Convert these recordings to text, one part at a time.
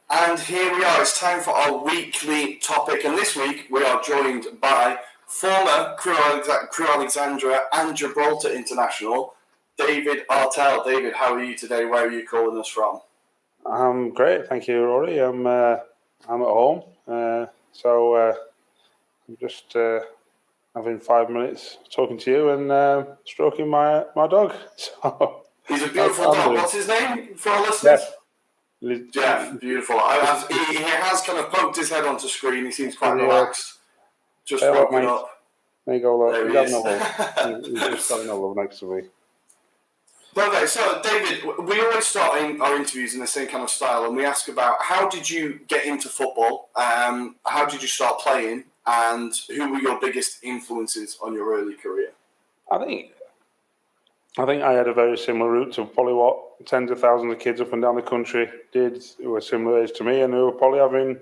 And here we are, it's time for our weekly topic, and this week we are joined by former Crewe Alexandra and Gibraltar international, David Artell. David, how are you today? Where are you calling us from? I'm great, thank you, Ruairi. I'm at home, so I'm just having 5 minutes talking to you and stroking my dog. So he's a beautiful dog. What's his name for our listeners? Jeff, beautiful. He has kind of poked his head onto screen. He seems quite relaxed. Just woken up. There you go, look. He's just having a love next to me. Perfect. So, David, we always start our interviews in the same kind of style, and we ask about how did you get into football, how did you start playing, and who were your biggest influences on your early career? I think I had a very similar route to probably what tens of thousands of kids up and down the country did who were similar age to me, and who were probably having,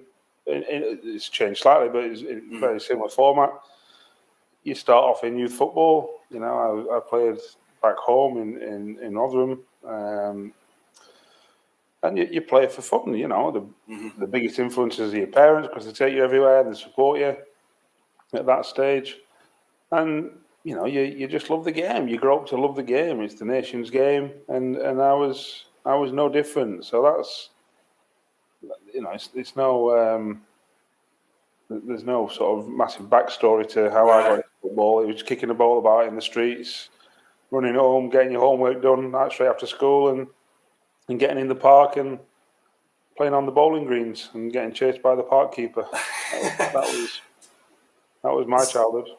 it's changed slightly, but it's a very similar format. You start off in youth football. You know, I played back home in Rotherham, and you play for fun. You know, the biggest influences are your parents because they take you everywhere and they support you at that stage, and you know you just love the game. You grow up to love the game. It's the nation's game, and I was no different. So that's, you know, it's no there's no sort of massive backstory to how I got into football. It was kicking the ball about in the streets, running home, getting your homework done straight after school, and getting in the park and playing on the bowling greens and getting chased by the park keeper. That was my childhood.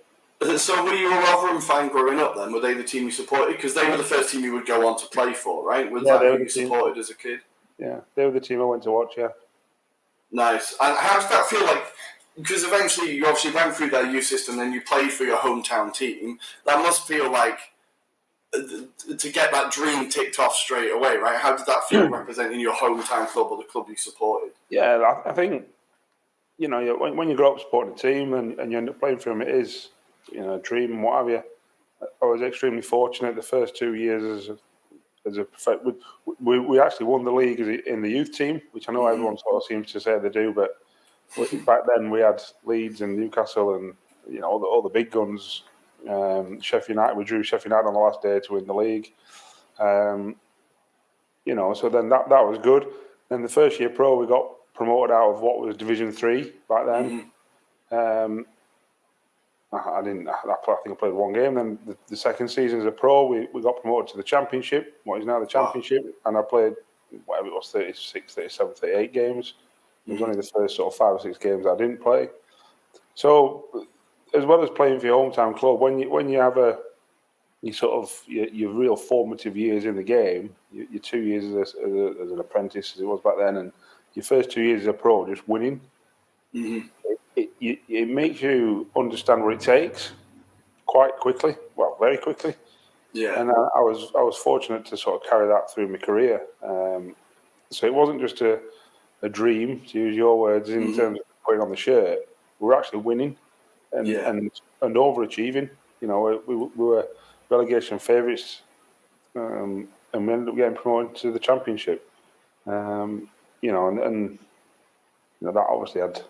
So were you a Rotherham fan growing up then? Were they the team you supported? Because they were the first team you would go on to play for, right? Was that who you supported as a kid? Yeah, they were the team I went to watch, yeah. Nice. And how does that feel like? Because eventually you obviously went through their youth system, then you played for your hometown team. That must feel like, to get that dream ticked off straight away, right? How did that feel representing your hometown club or the club you supported? Yeah, I think, you know, when you grow up supporting a team and you end up playing for them, it is, you know, a dream and what have you. I was extremely fortunate the first 2 years as a professional. We actually won the league in the youth team, which I know everyone sort of seems to say they do, but back then we had Leeds and Newcastle and, you know, all the big guns. Sheffield United, we drew Sheffield United on the last day to win the league. You know, so then that was good. Then the first year pro, we got promoted out of what was Division 3 back then. I think I played one game. Then the second season as a pro, we got promoted to the Championship, what is now the Championship, and I played, whatever it was, 36, 37, 38 games. It was only the first sort of 5 or 6 games I didn't play. So, as well as playing for your hometown club, when you have your real formative years in the game, your 2 years as an apprentice, as it was back then, and your first 2 years as a pro, just winning, it makes you understand what it takes quite quickly. Well, very quickly. Yeah. And I was fortunate to sort of carry that through my career. So it wasn't just a dream, to use your words, in terms of putting on the shirt. We were actually winning and overachieving. You know, we were relegation favourites, and we ended up getting promoted to the Championship. You know, and you know, that obviously had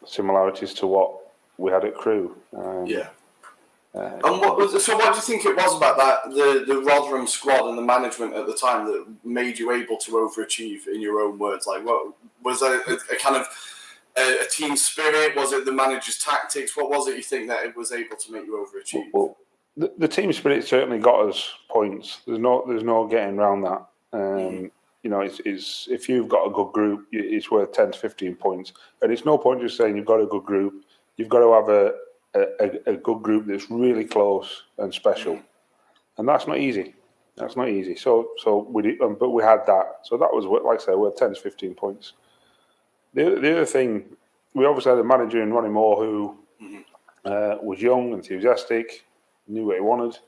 similarities to what we had at Crewe. And what do you think it was about that the Rotherham squad and the management at the time that made you able to overachieve, in your own words? Like, what was there a kind of a team spirit? Was it the manager's tactics? What was it you think that it was able to make you overachieve? Well, the team spirit certainly got us points. There's no getting around that. You know, it's if you've got a good group, it's worth 10 to 15 points. And it's no point just saying you've got a good group. You've got to have a good group that's really close and special, and that's not easy. That's not easy. So we did, but we had that. So that was, like I say, worth 10 to 15 points. The other thing, we obviously had a manager in Ronnie Moore who was young, enthusiastic, knew what he wanted.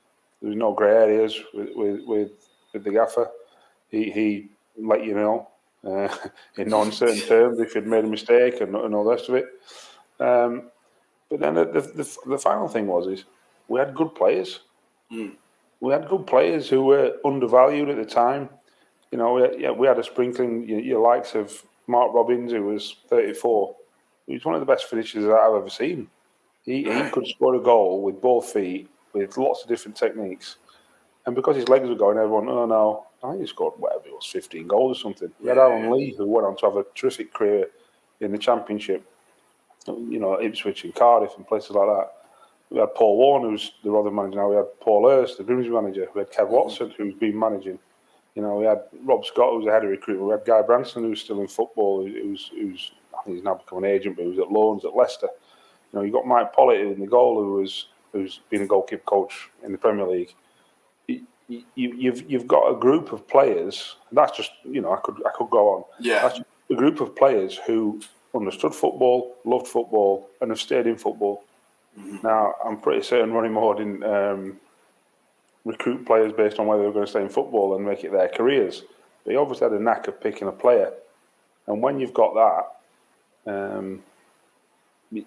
There was no grey areas with the gaffer. He let you know in no uncertain terms if you'd made a mistake and all the rest of it. But then the final thing is we had good players. We had good players who were undervalued at the time, we had a sprinkling. Your likes of Mark Robbins, who was 34. He was one of the best finishers that I've ever seen. He could score a goal with both feet, with lots of different techniques. And because his legs were going, everyone, I think he scored whatever it was, 15 goals or something. We had Aaron Lee, who went on to have a terrific career in the Championship, Ipswich and Cardiff and places like that. We had Paul Warren, who's the Rotherham manager now. We had Paul Hurst, the Grimsby manager. We had Kev Watson, who's been managing. We had Rob Scott, who's the head of recruitment. We had Guy Branson, who's still in football, who's I think he's now become an agent, but he was at loans at Leicester. You got Mike Pollitt in the goal, who's been a goalkeeper coach in the Premier League. You've got a group of players. That's just I could go on. Yeah, that's a group of players who understood football, loved football, and have stayed in football. Mm-hmm. Now I'm pretty certain Ronnie Moore didn't recruit players based on whether they were going to stay in football and make it their careers. But he obviously had a knack of picking a player, and when you've got that,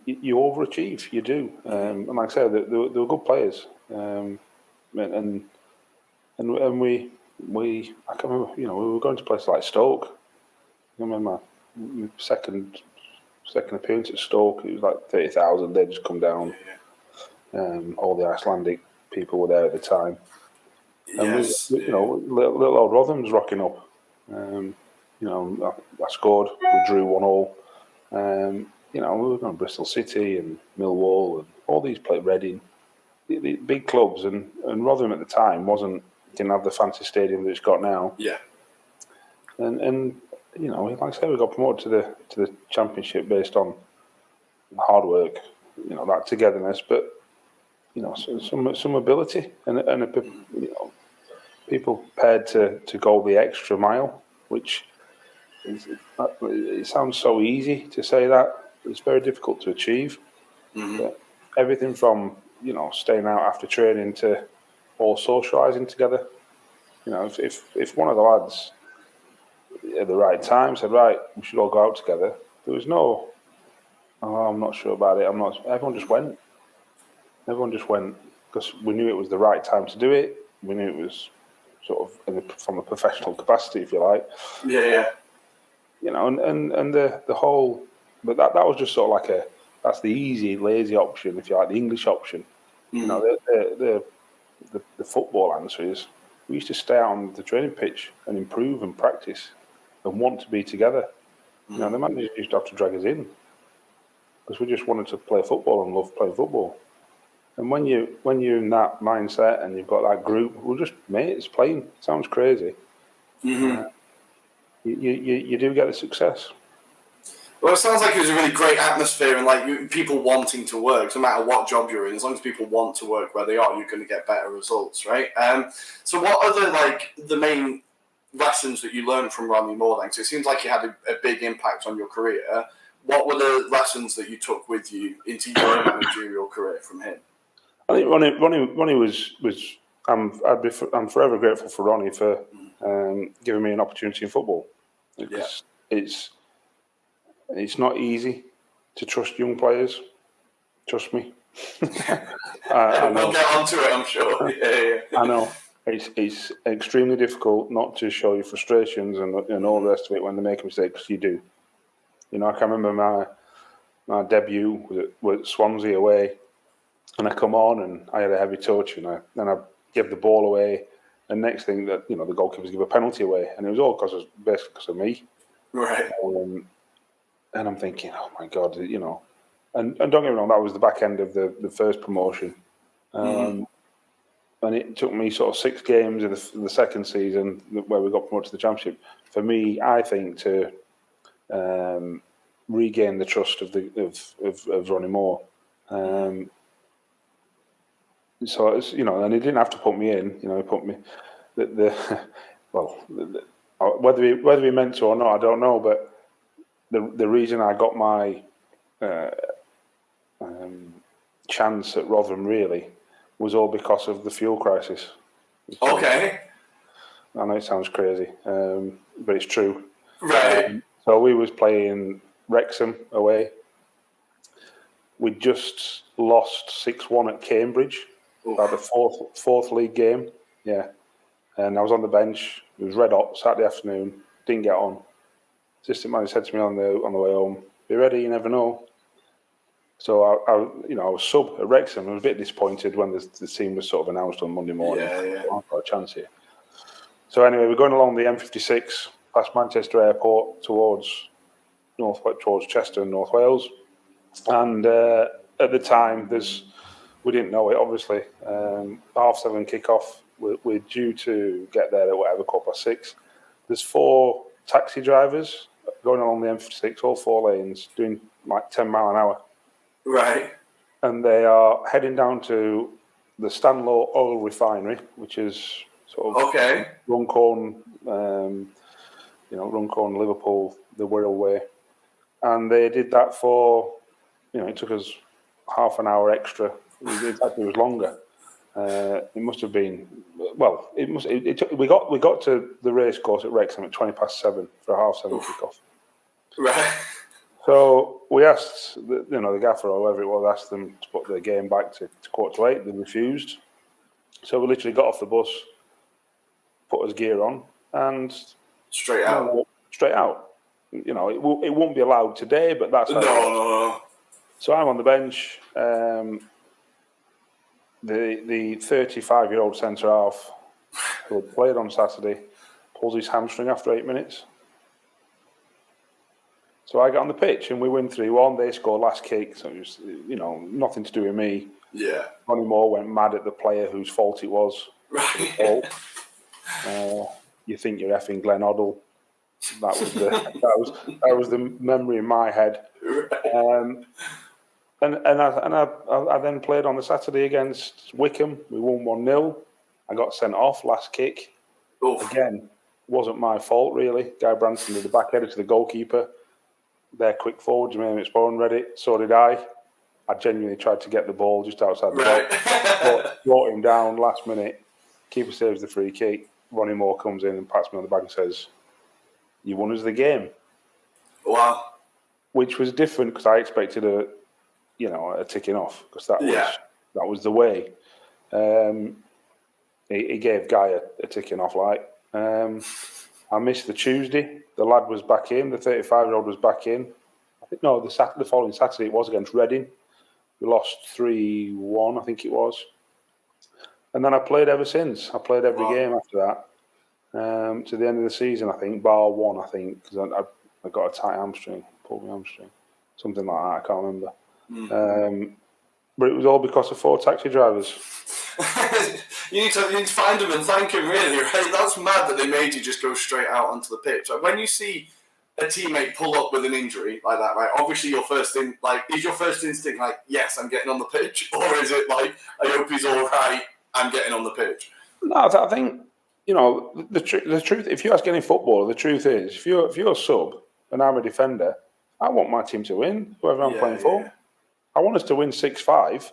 you overachieve. You do, and like I said, they were good players, and we I can remember, we were going to places like Stoke. I remember my second appearance at Stoke. It was like 30,000. They'd just come down. All the Icelandic people were there at the time. And little old Rotherham's rocking up. I scored. We drew 1-1. We were going to Bristol City and Millwall and all these played Reading, the big clubs, and Rotherham at the time didn't have the fancy stadium that it's got now. Yeah. And like I say, we got promoted to the Championship based on hard work, that togetherness, but some ability and people prepared to go the extra mile, which it sounds so easy to say that. It's very difficult to achieve. Mm-hmm. Everything from staying out after training to all socialising together. If one of the lads at the right time said, right, we should all go out together, there was no, I'm not sure about it. Everyone just went. Everyone just went because we knew it was the right time to do it. We knew it was sort of from a professional capacity, if you like. Yeah. And the whole, but that was just sort of like that's the easy, lazy option, if you like, the English option. Mm. The football answer is we used to stay out on the training pitch and improve and practice and want to be together. Mm. The managers used to have to drag us in because we just wanted to play football and love playing football. And when you're in that mindset and you've got that group, we're just mates playing. It sounds crazy. Mm-hmm. You do get the success. Well, it sounds like it was a really great atmosphere and people wanting to work, no matter what job you're in. As long as people want to work where they are, you're going to get better results, right? So what other the main lessons that you learned from Ronnie Moore then? So it seems like he had a big impact on your career. What were the lessons that you took with you into your managerial career from him? I think Ronnie was I'm forever grateful for Ronnie for giving me an opportunity in football. Because it's not easy to trust young players. Trust me. I know. We'll get onto it, I'm sure. Yeah. I know. It's extremely difficult not to show your frustrations and all the rest of it when they make a mistake, because you do. I can remember my debut was at Swansea away, and I come on and I had a heavy touch, and I gave the ball away, and next thing that the goalkeepers give a penalty away, and it was all basically because of me. Right. And I'm thinking, oh my God, and don't get me wrong, that was the back end of the first promotion. And it took me sort of 6 games in the second season where we got promoted to the Championship for me, I think, to regain the trust of Ronnie Moore. So it's, and he didn't have to put me in. He put me whether he meant to or not, I don't know. But the reason I got my chance at Rotherham really was all because of the fuel crisis. Okay. I know it sounds crazy, but it's true. Right. So we was playing Wrexham away. We just lost 6-1 at Cambridge, about the fourth league game. Yeah. And I was on the bench. It was red hot Saturday afternoon. Didn't get on. Assistant manager said to me on the way home, "Be ready. You never know." So I was sub at Wrexham. I was a bit disappointed when the team was sort of announced on Monday morning. Yeah. I've got a chance here. So anyway, we're going along the M56 past Manchester Airport towards Chester and North Wales. And at the time, we didn't know it, obviously. 7:30 kick-off. We're due to get there at whatever, 6:15. There's 4 taxi drivers going along the M56, all 4 lanes, doing like 10 mile an hour. Right. And they are heading down to the Stanlow Oil Refinery, which is sort of Runcorn, Runcorn, Liverpool, the Wirral way. And they did that for, it took us half an hour extra. It actually was longer. It must have been, we got to the race course at Wrexham at 7:20 for a 7:30 kickoff. Right. So we asked, the gaffer or whoever it was, asked them to put the game back to 7:45. They refused. So we literally got off the bus, put his gear on, and straight out. It won't be allowed today, but that's how no. So I'm on the bench. The 35-year-old centre half who played on Saturday pulls his hamstring after 8 minutes. So I get on the pitch and we win 3-1. They score last kick, so it was, nothing to do with me. Yeah. Ronnie Moore went mad at the player whose fault it was. Right. You think you're effing Glenn Hoddle. That was the memory in my head. And I then played on the Saturday against Wickham. We won 1-0. I got sent off last kick. Oof. Again, wasn't my fault really. Guy Branson did the back header to the goalkeeper. Their quick forwards made him explode and read it. So did I. I genuinely tried to get the ball just outside the box. Brought him down last minute. Keeper saves the free kick. Ronnie Moore comes in and pats me on the back and says, "You won us the game." Wow. Which was different because I expected a ticking off because that was the way. He gave Guy a ticking off like. I missed the Tuesday. The lad was back in. The 35-year-old was back in. I think the following Saturday it was against Reading. We lost 3-1, I think it was. And then I played ever since. I played every game after that to the end of the season. I think bar one. I think because I got a tight hamstring, pulled my hamstring, something like that. I can't remember. But it was all because of 4 taxi drivers. You need to find them and thank them, really, right? That's mad that they made you just go straight out onto the pitch. Like when you see a teammate pull up with an injury like that, right? Obviously, is your first instinct like, yes, I'm getting on the pitch, or is it like, I hope he's all right, I'm getting on the pitch? No, I think the truth. If you ask any footballer, the truth is, if you're a sub and I'm a defender, I want my team to win. Whoever I'm playing for, I want us to win 6-5.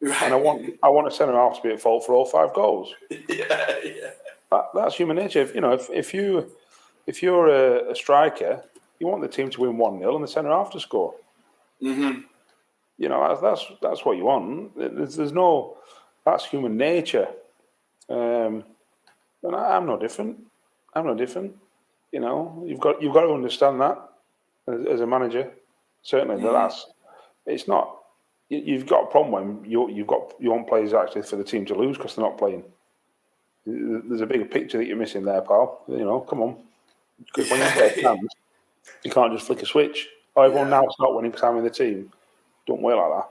Right. And I want a centre half to be at fault for all 5 goals. That's human nature. If you're a striker, you want the team to win 1-0 and the centre half to score. Mm-hmm. That's what you want. There's no. That's human nature. And I'm no different. You've got to understand that as a manager. Certainly, it's not. You've got a problem when you want players actually for the team to lose because they're not playing. There's a bigger picture that you're missing there, pal. Come on. Because when you get a chance, you can't just flick a switch. Oh, everyone now start winning because I'm in the team. Don't work like that.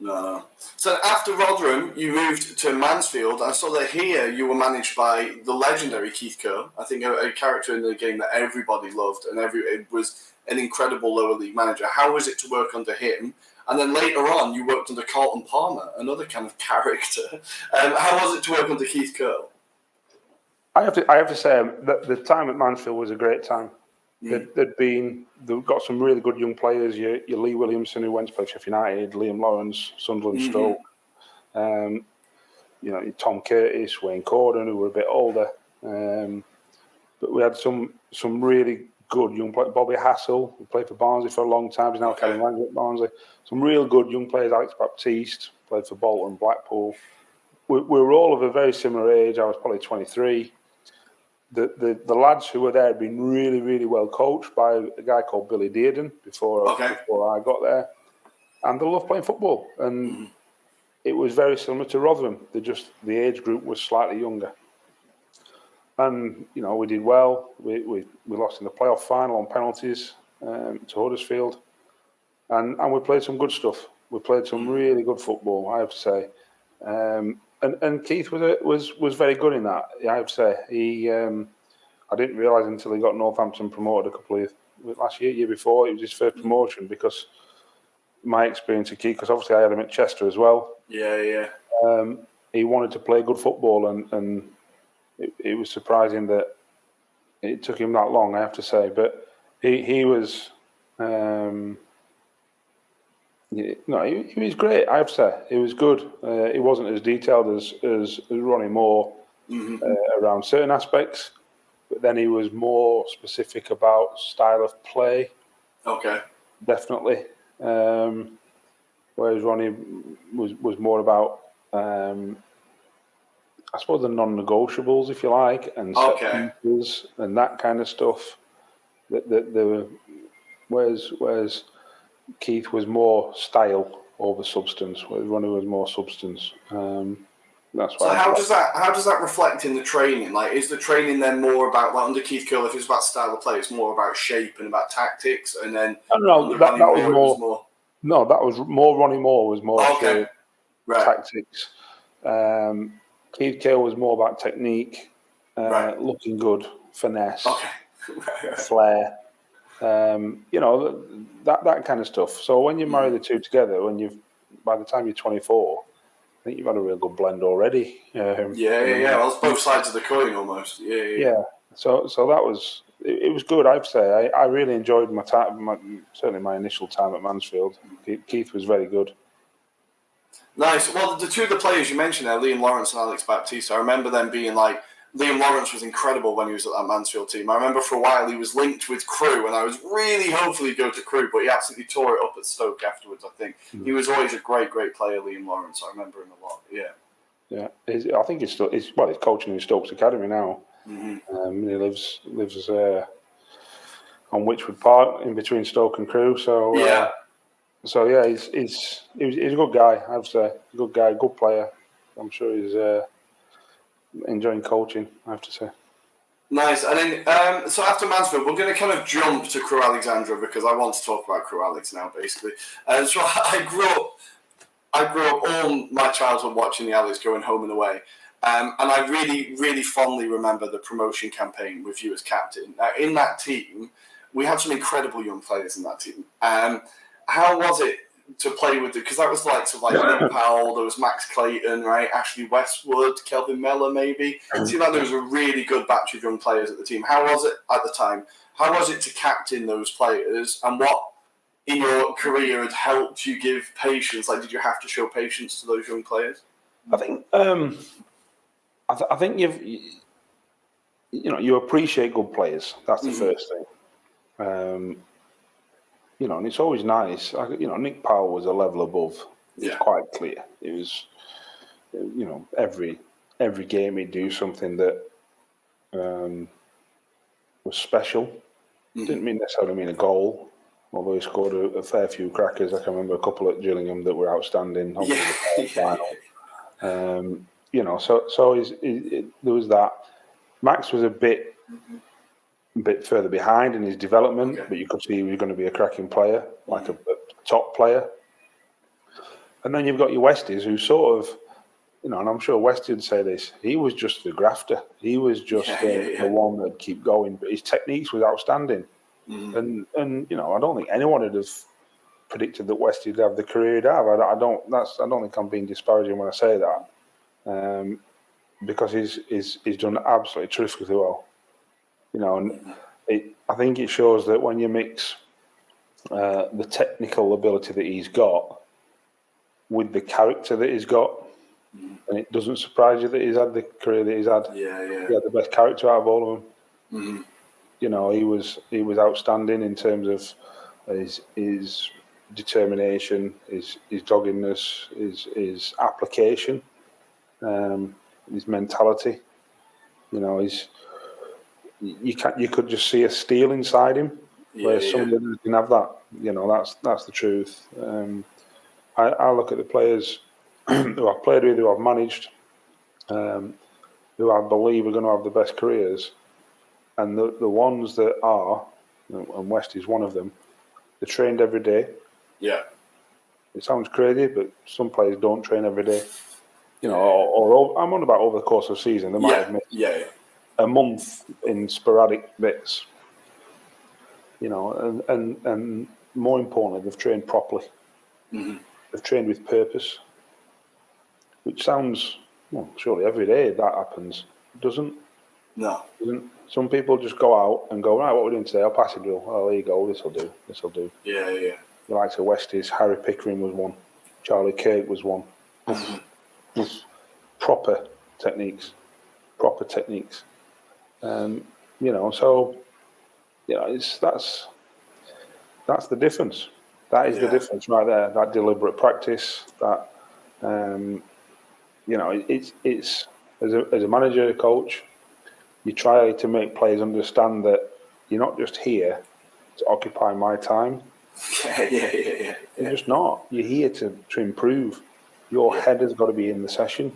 No. So after Rotherham, you moved to Mansfield. I saw that here you were managed by the legendary Keith Curle. I think a character in the game that everybody loved, and it was an incredible lower league manager. How was it to work under him? And then later on, you worked under Carlton Palmer, another kind of character. How was it to work under Keith Curle? I have to say that the time at Mansfield was a great time. They've got some really good young players. Your Lee Williamson, who went to play Sheffield United, Liam Lawrence, Sunderland, Stoke. Tom Curtis, Wayne Corden, who were a bit older. But we had some really good young players. Bobby Hassel, who played for Barnsley for a long time. He's now carrying Langer at Barnsley. Some real good young players. Alex Baptiste played for Bolton, Blackpool. We were all of a very similar age. I was probably 23. the lads who were there had been really, really well coached by a guy called Billy Dearden before I got there, and they loved playing football. And it was very similar to Rotherham. The age group was slightly younger, and we did well. We lost in the playoff final on penalties to Huddersfield, and we played some good stuff. We played some really good football, I have to say. And Keith was very good in that. I have to say I didn't realise until he got Northampton promoted last year before. It was his first promotion because my experience of Keith, because obviously I had him at Chester as well. Yeah. He wanted to play good football, and it was surprising that it took him that long, I have to say. But he was. He was great. I have to say, he was good. He wasn't as detailed as Ronnie Moore around certain aspects, but then he was more specific about style of play. Okay, definitely. Whereas Ronnie was more about, I suppose, the non-negotiables, if you like, and set pieces and that kind of stuff. Whereas Keith was more style over substance, whereas Ronnie was more substance. That's why. So how does that reflect in the training? Like, is the training then more about, like, under Keith Curle, if it's about style of play, it's more about shape and about tactics, and then that was more Ronnie Moore was more shape, tactics. Keith Curle was more about technique, looking good, finesse, flair. That kind of stuff. So when you marry the two together, by the time you're 24, I think you've had a real good blend already. Well, it's both sides of the coin almost. Yeah. So that was it was good. I'd say I really enjoyed my time. Certainly my initial time at Mansfield. Keith was very good. Nice. Well, the two of the players you mentioned there, Liam Lawrence and Alex Baptiste, I remember them being like. Liam Lawrence was incredible when he was at that Mansfield team. I remember for a while he was linked with Crewe, and I was really hopeful he'd go to Crewe, but he absolutely tore it up at Stoke afterwards, I think. He was always a great, great player, Liam Lawrence. I remember him a lot, Yeah, I think he's coaching in Stoke's Academy now. He lives on Wychwood Park, in between Stoke and Crewe, so... he's a good guy, I would say. Good guy, good player. I'm sure he's... enjoying coaching, I have to say. Nice. And then, so after Mansfield, we're going to kind of jump to Crewe Alexandra because I want to talk about Crewe Alex now, basically. So I grew up all my childhood watching the Alex going home and away. And I really, really fondly remember the promotion campaign with you as captain. Now, in that team, we had some incredible young players in that team. How was it to play with it? Because that was like Nick Powell, there was Max Clayton, right? Ashley Westwood, Kelvin Miller, maybe. It seemed like there was a really good batch of young players at the team. How was it at the time? How was it to captain those players? And what in your career had helped you give patience? Like, did you have to show patience to those young players? I think I think you appreciate good players. That's the first thing. And it's always nice. Nick Powell was a level above. It's quite clear. It was, every game he'd do something that was special. Didn't necessarily mean a goal, although he scored a fair few crackers. I can remember a couple at Gillingham that were outstanding. The final. So there was that. Max was a bit further behind in his development, but you could see he was going to be a cracking player, like a top player. And then you've got your Westies, who sort of, and I'm sure Westie would say this, he was just the grafter. He was just the one that'd keep going, but his techniques was outstanding. And I don't think anyone would have predicted that Westie would have the career he'd have. I don't think I'm being disparaging when I say that, because he's done absolutely terrifically well. I think it shows that when you mix the technical ability that he's got with the character that he's got, and it doesn't surprise you that he's had the career that he's had. He had the best character out of all of them. He was outstanding in terms of his determination, his doggedness, his application, his mentality. you could just see a steel inside him, where some of the others didn't have that. That's the truth. I look at the players who I've played with, who I've managed, who I believe are going to have the best careers, and the ones that are, and West is one of them. They're trained every day. Yeah. It sounds crazy, but some players don't train every day. Or I'm on about over the course of the season. They might have missed a month in sporadic bits. And more importantly, they've trained properly. Mm-hmm. They've trained with purpose, which sounds, surely every day that happens. It doesn't. No. Some people just go out and go, right, what we're doing today? I'll pass it drill. Oh, there you go. This will do. Yeah. The likes of Westies, Harry Pickering was one. Charlie Kirk was one. Proper techniques. That's the difference. That is the difference right there. That deliberate practice. That it's as a manager, a coach, you try to make players understand that you're not just here to occupy my time. Yeah. You're just not. You're here to improve. Your head has got to be in the session.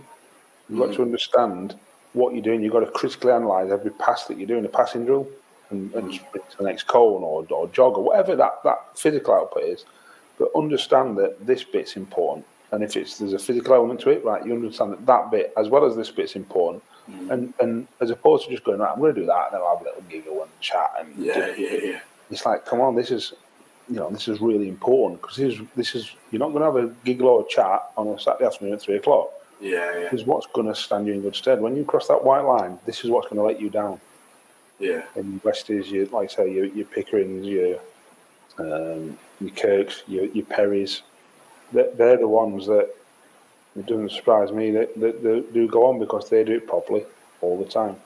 You've got to understand what you're doing. You've got to critically analyse every pass that you're doing, a passing drill, and sprint to the next cone or jog or whatever that physical output is. But understand that this bit's important. And if there's a physical element to it, right, you understand that bit as well as this bit's important. And as opposed to just going, right, I'm going to do that, and then I'll have a little giggle and chat. And yeah. It's like, come on, this is really important, because this is you're not going to have a giggle or a chat on a Saturday afternoon at 3:00. Yeah. This is what's going to stand you in good stead. When you cross that white line, this is what's going to let you down. Yeah. And Westies, your Pickerings, your Kirks, your Perrys, they're the ones that, it doesn't surprise me that do go on, because they do it properly all the time.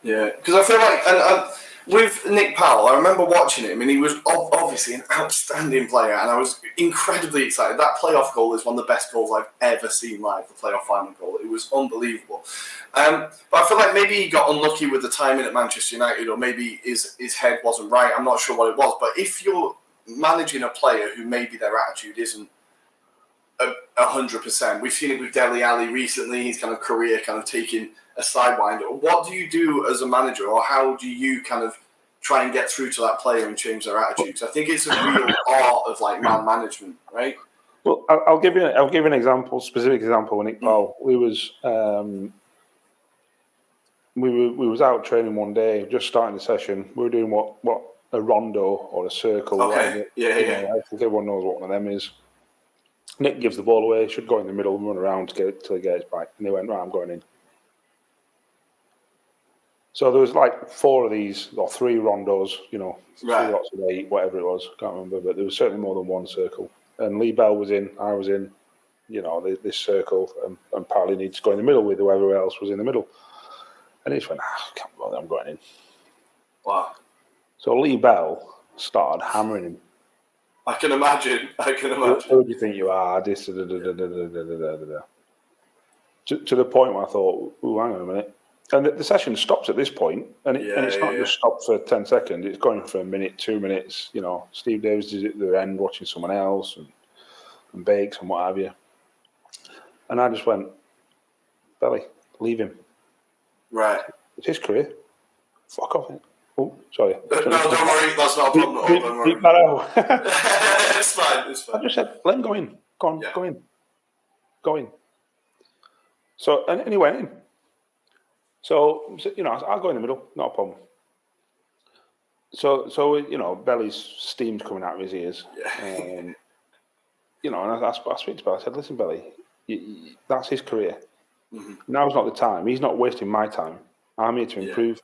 Yeah, because I feel like, and with Nick Powell, I remember watching him, and he was obviously an outstanding player, and I was incredibly excited. That playoff goal is one of the best goals I've ever seen live, the playoff final goal. It was unbelievable. But I feel like maybe he got unlucky with the timing at Manchester United, or maybe his head wasn't right. I'm not sure what it was. But if you're managing a player who maybe their attitude isn't 100%, we've seen it with Dele Alli recently, his kind of career kind of taking a sidewind. What do you do as a manager, or how do you kind of try and get through to that player and change their attitude? Because I think it's a real art of like man management, right? Well, I'll give you an example, specific example. With Nick Powell, we was out training one day, just starting the session. We were doing what a rondo or a circle. Okay. Yeah. I think everyone knows what one of them is. Nick gives the ball away, should go in the middle and run around to get it till he gets back. And they went, right, I'm going in. So there was like 4 of these, or 3 rondos, 3 lots of 8, whatever it was, can't remember, but there was certainly more than one circle. And Lee Bell was in, I was in, this circle, and apparently needs to go in the middle with whoever else was in the middle. And he just went, can't bother, I'm going in. Wow. So Lee Bell started hammering him. I can imagine. Who do you think you are? To the point where I thought, hang on a minute. And the session stops at this point, and it's not just stopped for 10 seconds. It's going for a minute, 2 minutes. Steve Davis is at the end watching someone else and bakes and what have you. And I just went, Belly, leave him. Right. It's his career. Fuck off. Oh, sorry. No, don't worry. That's not a problem at all. Don't worry. Keep that out. It's fine. I just said, let him go in. Go on, go in. So, and he went in. So I'll go in the middle, not a problem. So Belly's steam's coming out of his ears. Yeah. And I speak to Belly. I said, listen, Belly, that's his career. Mm-hmm. Now's not the time. He's not wasting my time. I'm here to improve.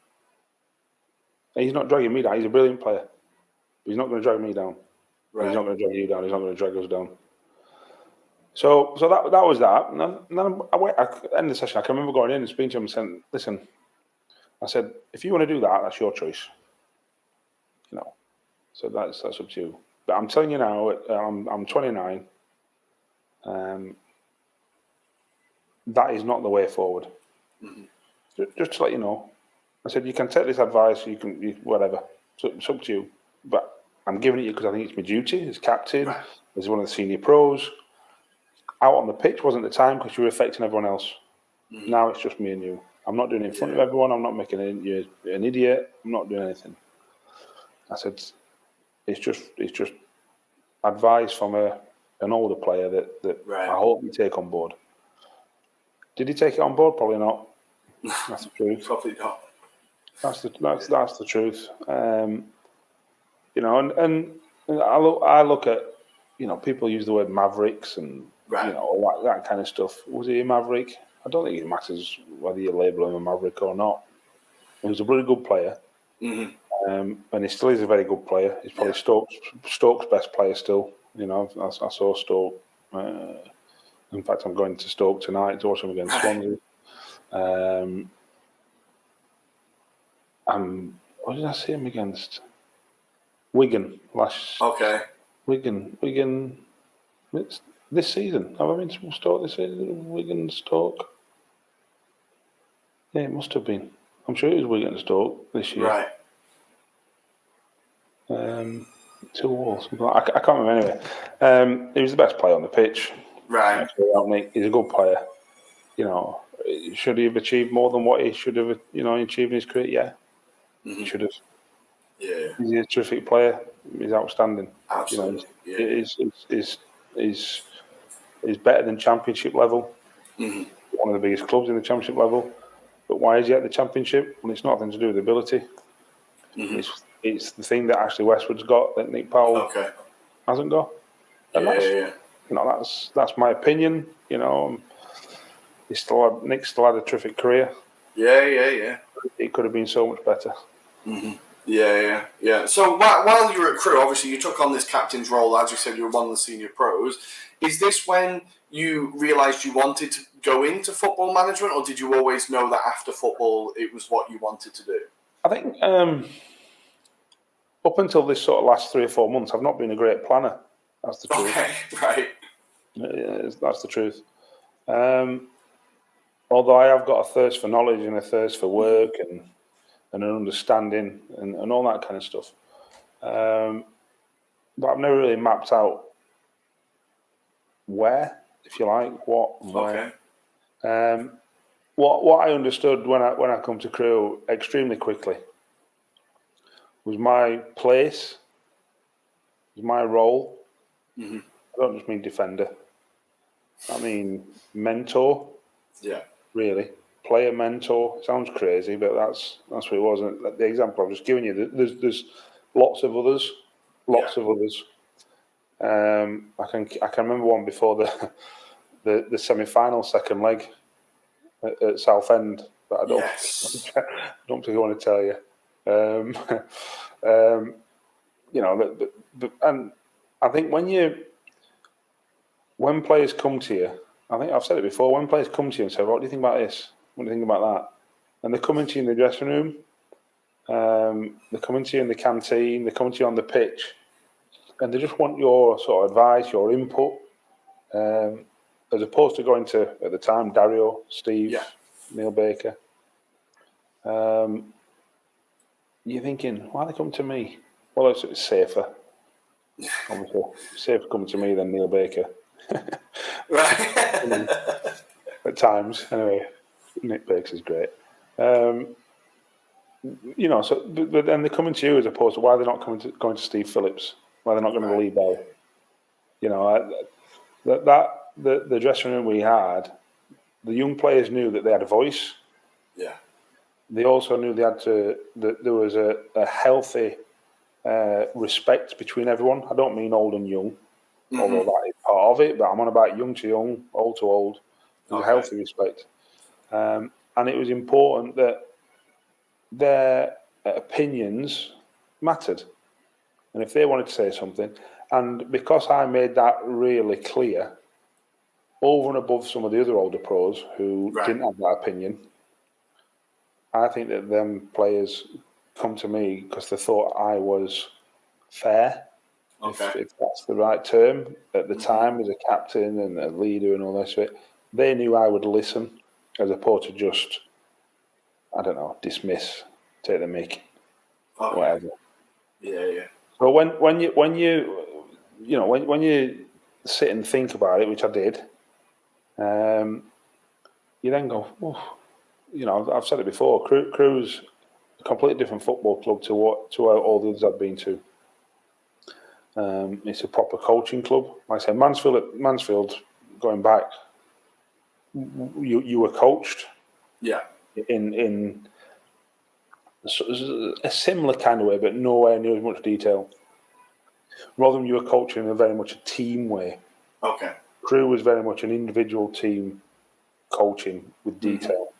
And he's not dragging me down. He's a brilliant player. But he's not going to drag me down. Right. He's not going to drag you down. He's not going to drag us down. So that was that. And then I ended the session. I can remember going in and speaking to him and saying, listen, I said, if you want to do that, that's your choice. So that's up to you. But I'm telling you now, I'm 29. That is not the way forward. Mm-hmm. Just to let you know. I said, you can take this advice, whatever. It's up to you. But I'm giving it you because I think it's my duty as captain, as one of the senior pros. Out on the pitch wasn't the time because you were affecting everyone else. Now it's just me and you. I'm not doing it in front of everyone. I'm not making you an idiot. I'm not doing anything. I said, it's just advice from an older player that I hope you take on board. Did he take it on board? Probably not. That's the truth. Probably not. That's the truth. You know, and I look at, you know, people use the word mavericks and you know that kind of stuff. Was he a maverick? I don't think it matters whether you label him a maverick or not. He was a really good player, and he still is a very good player. He's probably Stoke's best player still. You know, I saw Stoke. In fact, I'm going to Stoke tonight to watch him against Swansea. What did I see him against? Wigan last. Okay. Wigan. This season. Have I been to Stoke this season? Wigan, Stoke. Yeah, it must have been. I'm sure it was Wigan and Stoke this year. Right. 2-2. I can't remember anyway. He was the best player on the pitch. Right. He's a good player. You know, should he have achieved more than what he should have, you know, achieved in his career? Yeah. He should have. Yeah. He's a terrific player. He's outstanding. Absolutely. You know, he's better than Championship level. One of the biggest clubs in the Championship level. But why is he at the Championship? Well, it's nothing to do with ability. It's the thing that Ashley Westwood's got that Nick Powell hasn't got. And you know, that's my opinion. You know, Nick still had a terrific career. Yeah. It could have been so much better. Yeah. So while you were at Crewe, obviously you took on this captain's role. As you said, you were one of the senior pros. Is this when you realised you wanted to go into football management, or did you always know that after football it was what you wanted to do? I think up until this sort of last 3 or 4 months, I've not been a great planner. That's the truth. Okay, right. That's the truth. Although I have got a thirst for knowledge and a thirst for work and an understanding and all that kind of stuff. But I've never really mapped out where, if you like, where. What I understood when I come to Crewe extremely quickly was my place, was my role. I don't just mean defender. I mean mentor. Yeah. Really. Player mentor. Sounds crazy, but that's what it was. And the example I've just given you, there's lots of others. I can remember one before the semi-final second leg at Southend, but I don't think I want to tell you. You know, and I think when players come to you, I think I've said it before. When players come to you and say, "What do you think about this? What do you think about that?" and they come into you in the dressing room, they come into you in the canteen, they come to you on the pitch, and they just want your sort of advice, your input, as opposed to going to, at the time, Dario, Steve, Neil Baker. You're thinking, why are they coming to me? Well, it's safer. Obviously, safer coming to me than Neil Baker. At times, anyway. Nick Baker's great. You know, so but then they're coming to you as opposed to why they're not going to Steve Phillips, why they're not going to Lee Bell. You know, the dressing room we had, the young players knew that they had a voice. Yeah. They also knew that there was a healthy respect between everyone. I don't mean old and young, although that is part of it, but I'm on about young to young, old to old. There's a healthy respect. And it was important that their opinions mattered. And if they wanted to say something, and because I made that really clear, over and above some of the other older pros who didn't have that opinion, I think that them players come to me because they thought I was fair, if that's the right term, at the time as a captain and a leader and all this bit. They knew I would listen as opposed to just, I don't know, dismiss take the mick, Okay. whatever. Yeah. So when you sit and think about it, which I did, you then go, I've said it before. Crewe's a completely different football club to all the others I've been to. It's a proper coaching club. Like I said, Mansfield, going back, you were coached. Yeah. In a similar kind of way, but nowhere near as much detail. Rotherham, you were coaching in a very much a team way. Okay. Crewe was very much an individual team coaching with detail.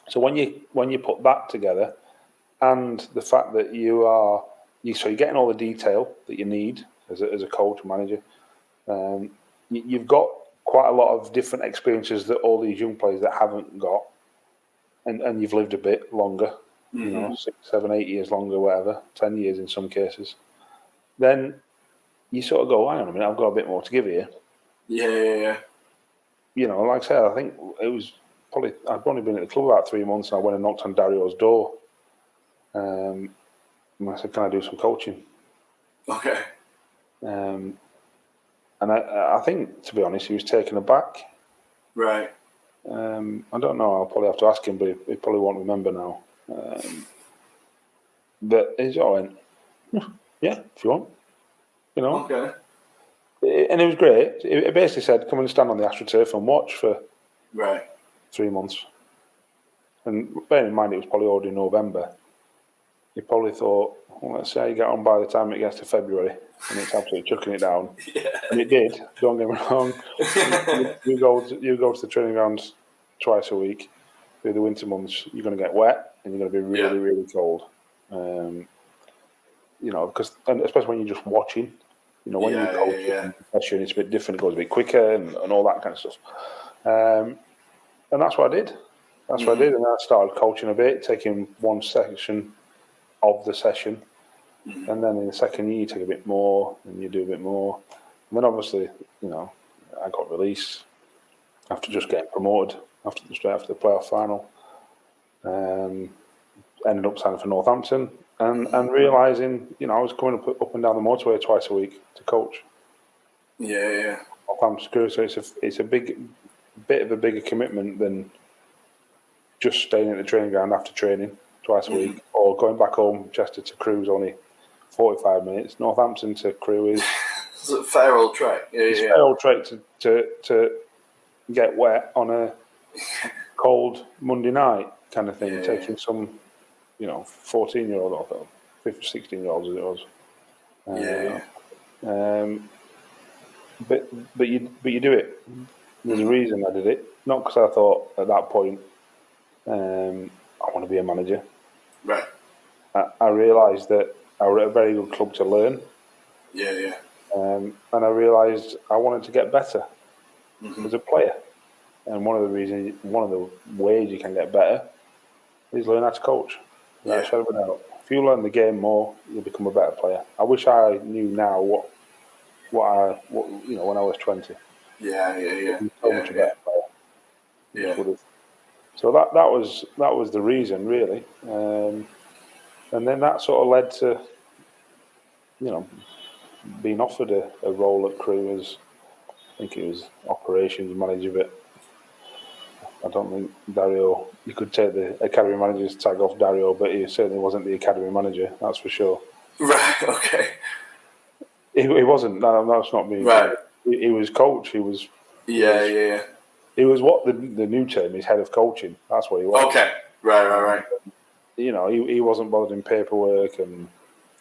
So when you put that together, and the fact that you're getting all the detail that you need as a coach and manager, you've got quite a lot of different experiences that all these young players that haven't got, and you've lived a bit longer, 6, 7, 8 years longer, whatever, 10 years in some cases. Then you sort of go, hang on a minute, I've got a bit more to give here. Yeah. Like I said, I think it was probably, I'd only been at the club about 3 months, and I went and knocked on Dario's door. And I said, can I do some coaching? Okay. And I think, to be honest, he was taken aback. Right. I don't know, I'll probably have to ask him, but he probably won't remember now. But he just went, yeah, if you want. Okay. And it was great. It basically said, come and stand on the AstroTurf and watch for 3 months. And bearing in mind, it was probably already November. He probably thought, well, let's see how you get on by the time it gets to February. And it's absolutely chucking it down. Yeah. And it did, don't get me wrong. you go to the training grounds twice a week. Through the winter months, you're going to get wet and you're going to be really, really cold. Because especially when you're just watching. When you coach in session, it's a bit different. It goes a bit quicker and all that kind of stuff. And that's what I did. That's what I did. And I started coaching a bit, taking one section of the session. And then in the second year, you take a bit more and you do a bit more. And then obviously, I got released after just getting promoted straight after the playoff final. Ended up signing for Northampton and realising, I was coming up and down the motorway twice a week to coach. Yeah. Northampton Crewe, so it's a bit of a bigger commitment than just staying at the training ground after training twice a week, or going back home. Chester to Crewe is only 45 minutes. Northampton to Crewe is it's a fair old trek. It's a fair old trek to get wet on a cold Monday night kind of thing, taking some 14-year-old or 15, 16-year-olds as it was. But you do it. There's a reason I did it, not because I thought at that point I want to be a manager. Right. I realised that I was at a very good club to learn. Yeah. And I realised I wanted to get better as a player. And one of the ways you can get better is learn how to coach. Yeah. If you learn the game more, you'll become a better player. I wish I knew now what when I was 20. Yeah. So much a better player. Yeah. So that was the reason, really. And then that sort of led to, being offered a role at Crewe as, I think it was operations manager, but I don't think Dario, you could take the academy manager's tag off Dario, but he certainly wasn't the academy manager, that's for sure. Right, okay. He wasn't, that's not me. Right. He was coach, he was... Yeah. He was what the new term is, head of coaching, that's what he was. Okay, right. He wasn't bothered in paperwork, and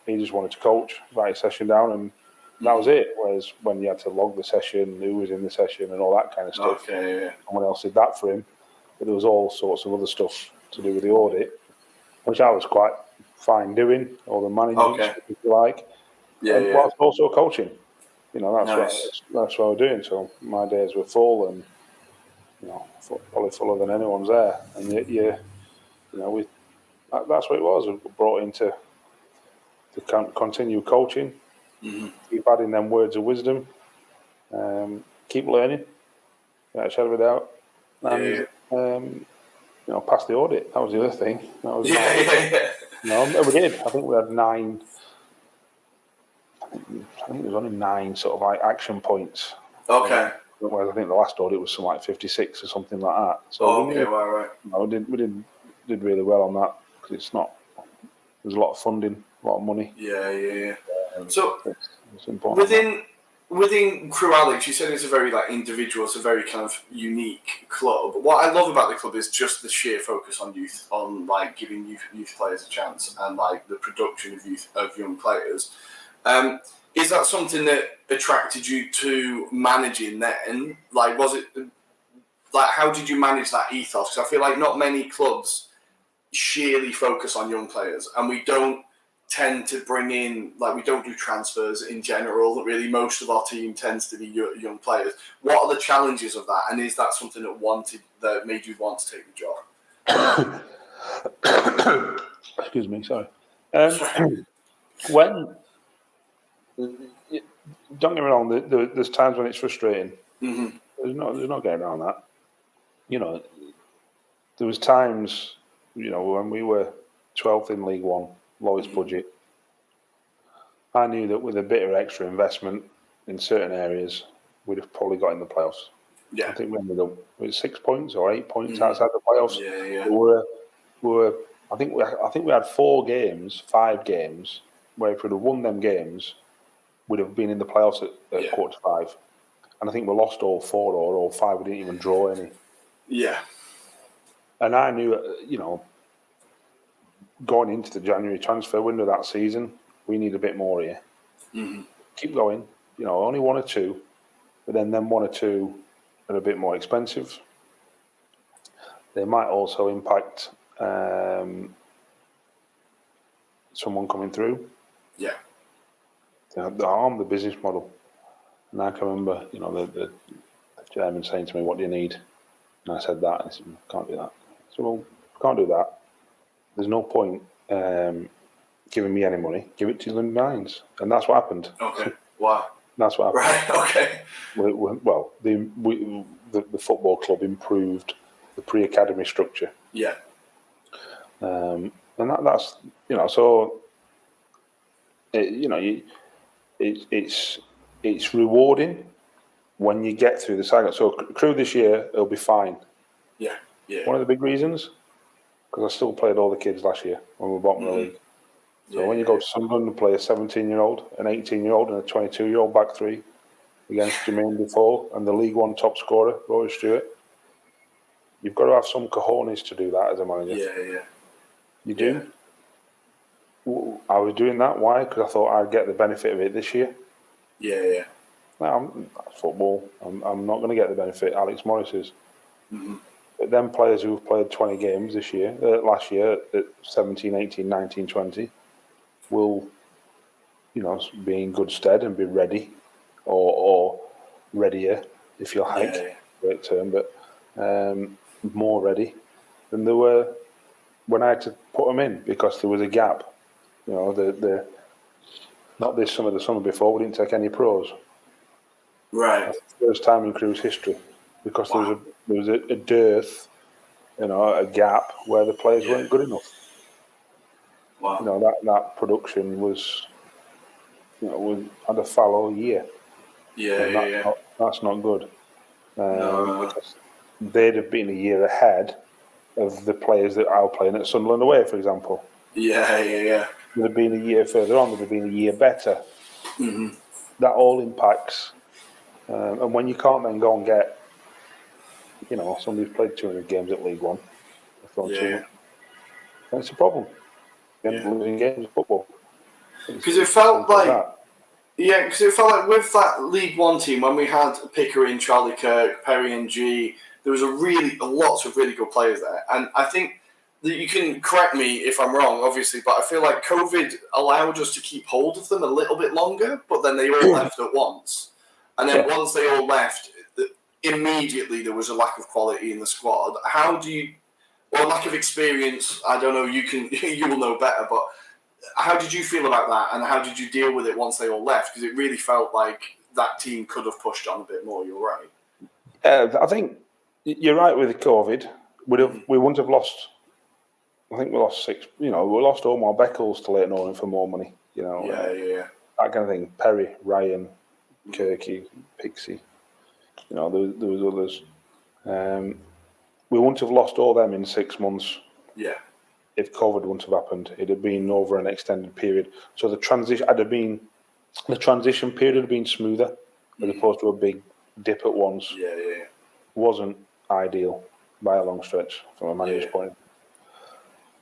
he just wanted to coach, write a session down, and that was it. Whereas when you had to log the session, who was in the session, and all that kind of stuff, someone else did that for him. But there was all sorts of other stuff to do with the audit, which I was quite fine doing, all the management stuff, if you like. And whilst also coaching. That's what I was doing. So my days were full, and probably fuller than anyone's there. And that's what it was. We were brought in to continue coaching, keep adding them words of wisdom, keep learning, without a shadow of a doubt, and pass the audit. That was the other thing. That was No, we did. I think we had 9. I think there was only 9 sort of like action points. Okay. Whereas I think the last audit was something like 56 or something like that. So right. we did really well on that because it's not. There's a lot of funding, a lot of money. Yeah. So it's important. Within Crewe Alex, you said it's a very like individual, it's a very kind of unique club. What I love about the club is just the sheer focus on youth, on like giving youth players a chance, and like the production of young players. Is that something that attracted you to managing then? Like, was it like how did you manage that ethos? Because I feel like not many clubs sheerly focus on young players, and we don't tend to bring in, like, we don't do transfers in general. Really, most of our team tends to be young players. What are the challenges of that, and is that something that made you want to take the job? Excuse me, sorry. When don't get me wrong, there's times when it's frustrating. Mm-hmm. There's no getting around that. There was times, when we were 12th in League One, lowest budget. I knew that with a bit of extra investment in certain areas, we'd have probably got in the playoffs. Yeah. I think we ended up with 6 points or 8 points outside the playoffs. Yeah. I think we had 5 games where if we'd have won them games, we'd have been in the playoffs at quarter to 5. And I think we lost all 4 or all 5. We didn't even draw any. Yeah. And I knew, going into the January transfer window that season, we need a bit more here. Mm-hmm. Keep going. Only 1 or 2, but then 1 or 2 are a bit more expensive. They might also impact someone coming through. Yeah. They harm the business model. And I can remember, the chairman saying to me, "What do you need?" And I said that, and he said, "Can't do that." I said, "Well, can't do that. There's no point giving me any money. Give it to the Nines." And that's what happened. Okay. Wow. That's what happened. Right. Okay. The football club improved the pre-academy structure. Yeah. And that's so. It's rewarding when you get through the cycle. So Crewe this year, it'll be fine. Yeah. One of the big reasons, because I still played all the kids last year when we were bottom of the league. So when you go to Sunderland and play a 17-year-old, an 18-year-old, and a 22-year-old back three against Jermaine Defoe and the League One top scorer, Rory Stewart, you've got to have some cojones to do that as a manager. Yeah. You do. I was doing that. Why? Because I thought I'd get the benefit of it this year. Yeah. That's football. I'm not going to get the benefit Alex Morris is. Mm-hmm. But then players who've played 20 games last year at 17, 18, 19, 20 will, be in good stead and be ready or readier, if you like, great term, but more ready than they were when I had to put them in because there was a gap. Not this summer, the summer before, we didn't take any pros. Right. That's the first time in Crewe's history because there was a dearth, a gap where the players weren't good enough. Wow. That production was, had a fallow year. Yeah. That's not good. Because they'd have been a year ahead of the players that are playing at Sunderland away, for example. Yeah. They'd have been a year further on. They'd have been a year better. Mm-hmm. That all impacts. And when you can't then go and get, somebody who's played 200 games at League One, it's a problem. Losing games of football. Because it felt like. Yeah, because it felt like with that League One team, when we had Pickering, Charlie Kirk, Perry and G, there was lots of really good players there. And I think that you can correct me if I'm wrong, obviously, but I feel like COVID allowed us to keep hold of them a little bit longer, but then they all left at once. And then once they all left, immediately there was a lack of quality in the squad. Or lack of experience, I don't know, you will know better, but how did you feel about that, and how did you deal with it once they all left? Because it really felt like that team could have pushed on a bit more. You're right. I think you're right with COVID. We wouldn't have lost I think we lost 6. We lost Omar Beckles to Leighton Orient for more money. Yeah. That kind of thing. Perry, Ryan, Kirky, Pixie. There was others. We wouldn't have lost all them in 6 months. Yeah. If COVID wouldn't have happened, it'd have been over an extended period. So the transition period had been smoother, as opposed to a big dip at once. Yeah. Wasn't ideal by a long stretch from a manager's point of view.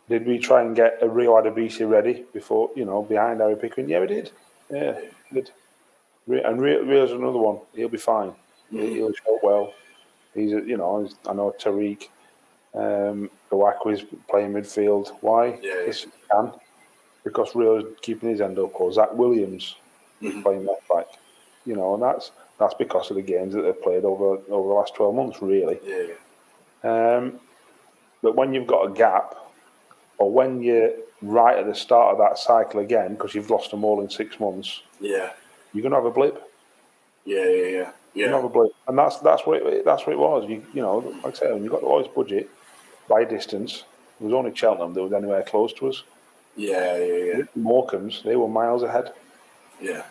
Did we try and get a Rio Adebisi ready before, behind Harry Pickering? Yeah, we did. Yeah, we did. And Rio's another one. He'll be fine. He'll show up well. I know Tariq. Iwaku's playing midfield. Why? Yes, he can. Because Rio's keeping his end up. Or Zach Williams is playing left back. And that's because of the games that they've played over the last 12 months, really. Yeah. But when you've got a gap, or when you're right at the start of that cycle again, because you've lost them all in 6 months, you're going to have a blip. Yeah. You're going to have a blip, and that's what it was. Like I said, when you got the lowest budget by distance, there was only Cheltenham that was anywhere close to us. Yeah. Morecambe's, they were miles ahead. Yeah.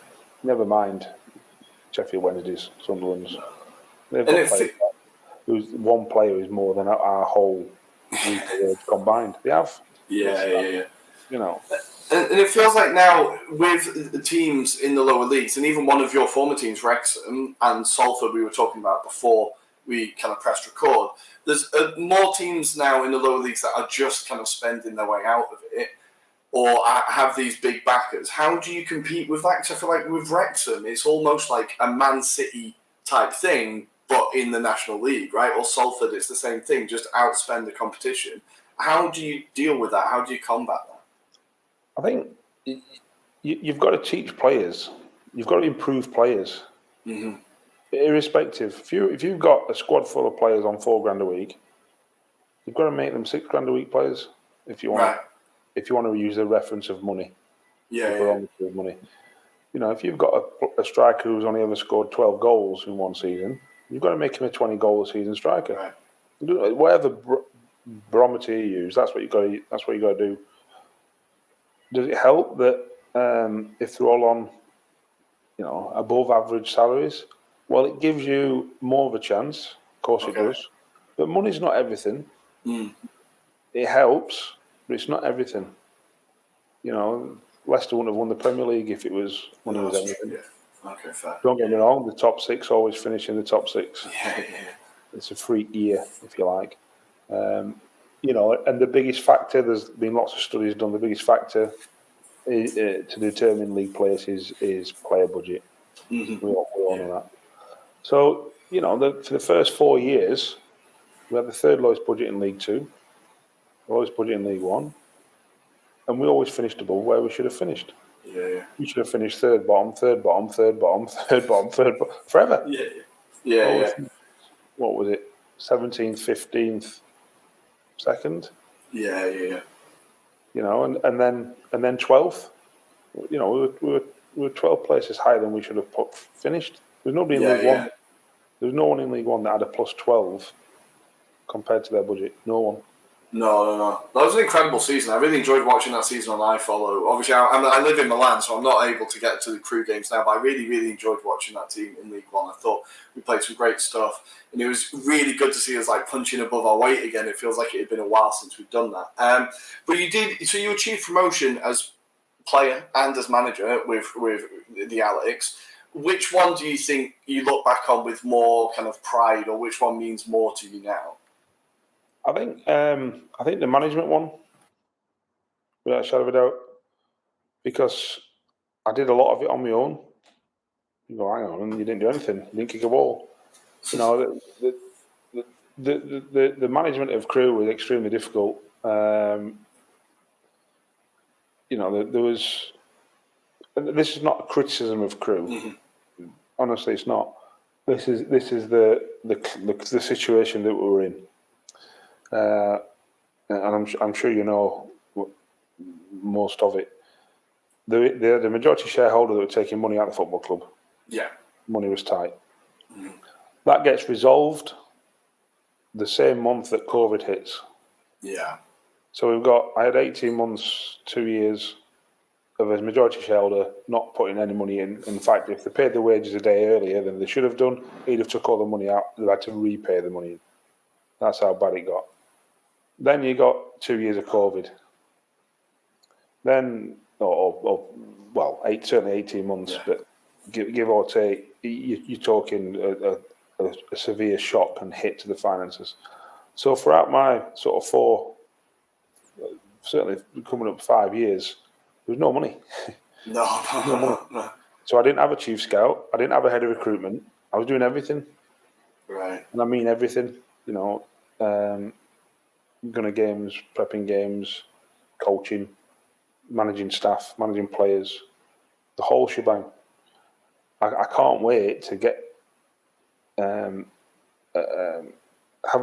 Never mind Sheffield Wednesdays, Sunderland's. No. They've got players. Who's one player who's more than our whole week combined. They have. Yeah. And it feels like now with the teams in the lower leagues, and even one of your former teams, Wrexham and Salford, we were talking about before we kind of pressed record. There's more teams now in the lower leagues that are just kind of spending their way out of it, or have these big backers. How do you compete with that? Because I feel like with Wrexham, it's almost like a Man City type thing, but in the National League, right? Or Salford, it's the same thing, just outspend the competition. How do you deal with that? How do you combat that? I think you've got to teach players. You've got to improve players. Mm-hmm. Irrespective. If you've got a squad full of players on $4,000 a week, you've got to make them $6,000 a week players if you want. Right. If you want to use the reference of money. Of money. If you've got a striker who's only ever scored 12 goals in one season, you've got to make him a 20-goal a season striker. Right. Whatever barometer you use, that's what you got to do. Does it help that if they're all on, above average salaries? Well, it gives you more of a chance. Of course, it does. But money's not everything. It helps, but it's not everything. Leicester wouldn't have won the Premier League if it was money was everything. Yeah. Okay, fair. Don't get me wrong. The top 6 always finish in the top 6. Yeah. It's a freak year, if you like. And the biggest factor, there's been lots of studies done, the biggest factor to determine league places is player budget. Mm-hmm. We all know that. So, for the first 4 years, we had the third lowest budget in League 2, the lowest budget in League 1, and we always finished above where we should have finished. Yeah. We should have finished third bottom, forever. Yeah. What was it? 17th, 15th, second. Yeah. And then 12th. We were 12 places higher than we should have finished. There's nobody in League 1. There's no one in League 1 that had a plus 12 compared to their budget. No one. No. That was an incredible season. I really enjoyed watching that season on iFollow. Obviously, I live in Milan, so I'm not able to get to the Crewe games now, but I really, really enjoyed watching that team in League 1. I thought we played some great stuff, and it was really good to see us punching above our weight again. It feels like it had been a while since we've done that. But you achieved promotion as player and as manager with the Alex. Which one do you think you look back on with more kind of pride, or which one means more to you now? I think the management one, without a shadow of a doubt, because I did a lot of it on my own. You go, hang on, you didn't do anything. You didn't kick a ball. The management of Crewe was extremely difficult. There was. This is not a criticism of Crewe. Mm-hmm. Honestly, it's not. This is the situation that we were in. And I'm sure you know most of it. The majority shareholder that were taking money out of the football club. Yeah. Money was tight. Mm-hmm. That gets resolved the same month that COVID hits. Yeah. So I had 18 months, 2 years of as majority shareholder not putting any money in. In fact, if they paid the wages a day earlier than they should have done, he'd have took all the money out. They had to repay the money in. That's how bad it got. Then you got 2 years of COVID. Then, certainly 18 months, but give or take, you're talking a severe shock and hit to the finances. So throughout my sort of certainly coming up 5 years, there was no money. No. So I didn't have a chief scout. I didn't have a head of recruitment. I was doing everything. Right. And I mean everything, going to games, prepping games, coaching, managing staff, managing players, the whole shebang. I can't wait to get have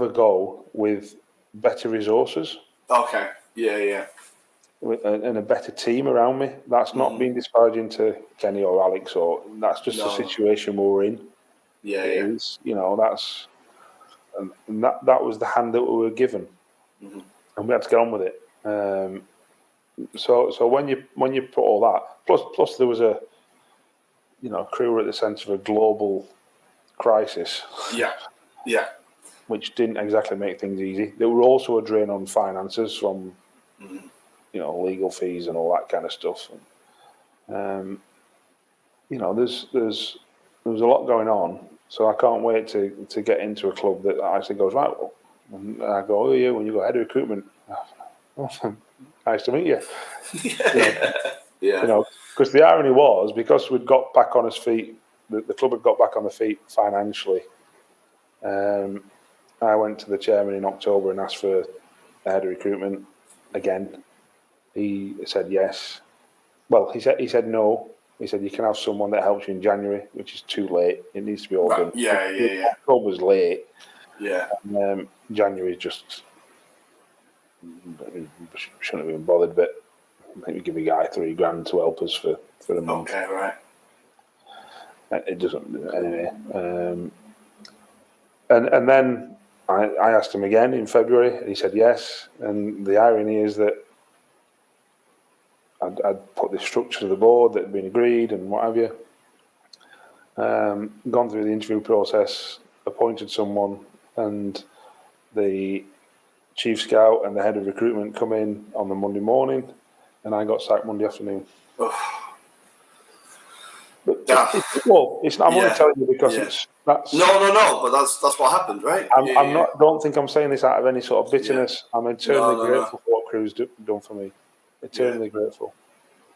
a go with better resources. Okay. Yeah. And a better team around me. That's not being disparaging to Kenny or Alex, or that's just the situation we're in. Yeah. Is, that's and that was the hand that we were given, and we had to get on with it. So when you put all that, plus there was Crewe were at the centre of a global crisis. Yeah. Which didn't exactly make things easy. There were also a drain on finances from legal fees and all that kind of stuff. And, there's a lot going on. So I can't wait to get into a club that actually goes, right, well, and I go, oh yeah, when you go head of recruitment, nice to meet you. Yeah. Because the irony was, because we'd got back on his feet, the club had got back on the feet financially. I went to the chairman in October and asked for a head of recruitment again. He said yes. Well, he said no. He said you can have someone that helps you in January, which is too late. It needs to be all done. Yeah. October's late. Yeah. And, January just shouldn't have been bothered. But I think we give a guy $3,000 to help us for a month. Okay, right. It doesn't anyway. And then I asked him again in February, and he said yes. And the irony is that I'd put the structure to the board that had been agreed and what have you. Gone through the interview process, appointed someone, and the chief scout and the head of recruitment come in on the Monday morning, and I got sacked Monday afternoon. But I'm only telling you because that's no. But that's what happened, right? Don't think I'm saying this out of any sort of bitterness. I'm eternally grateful for what Crewe's done for me. Eternally grateful.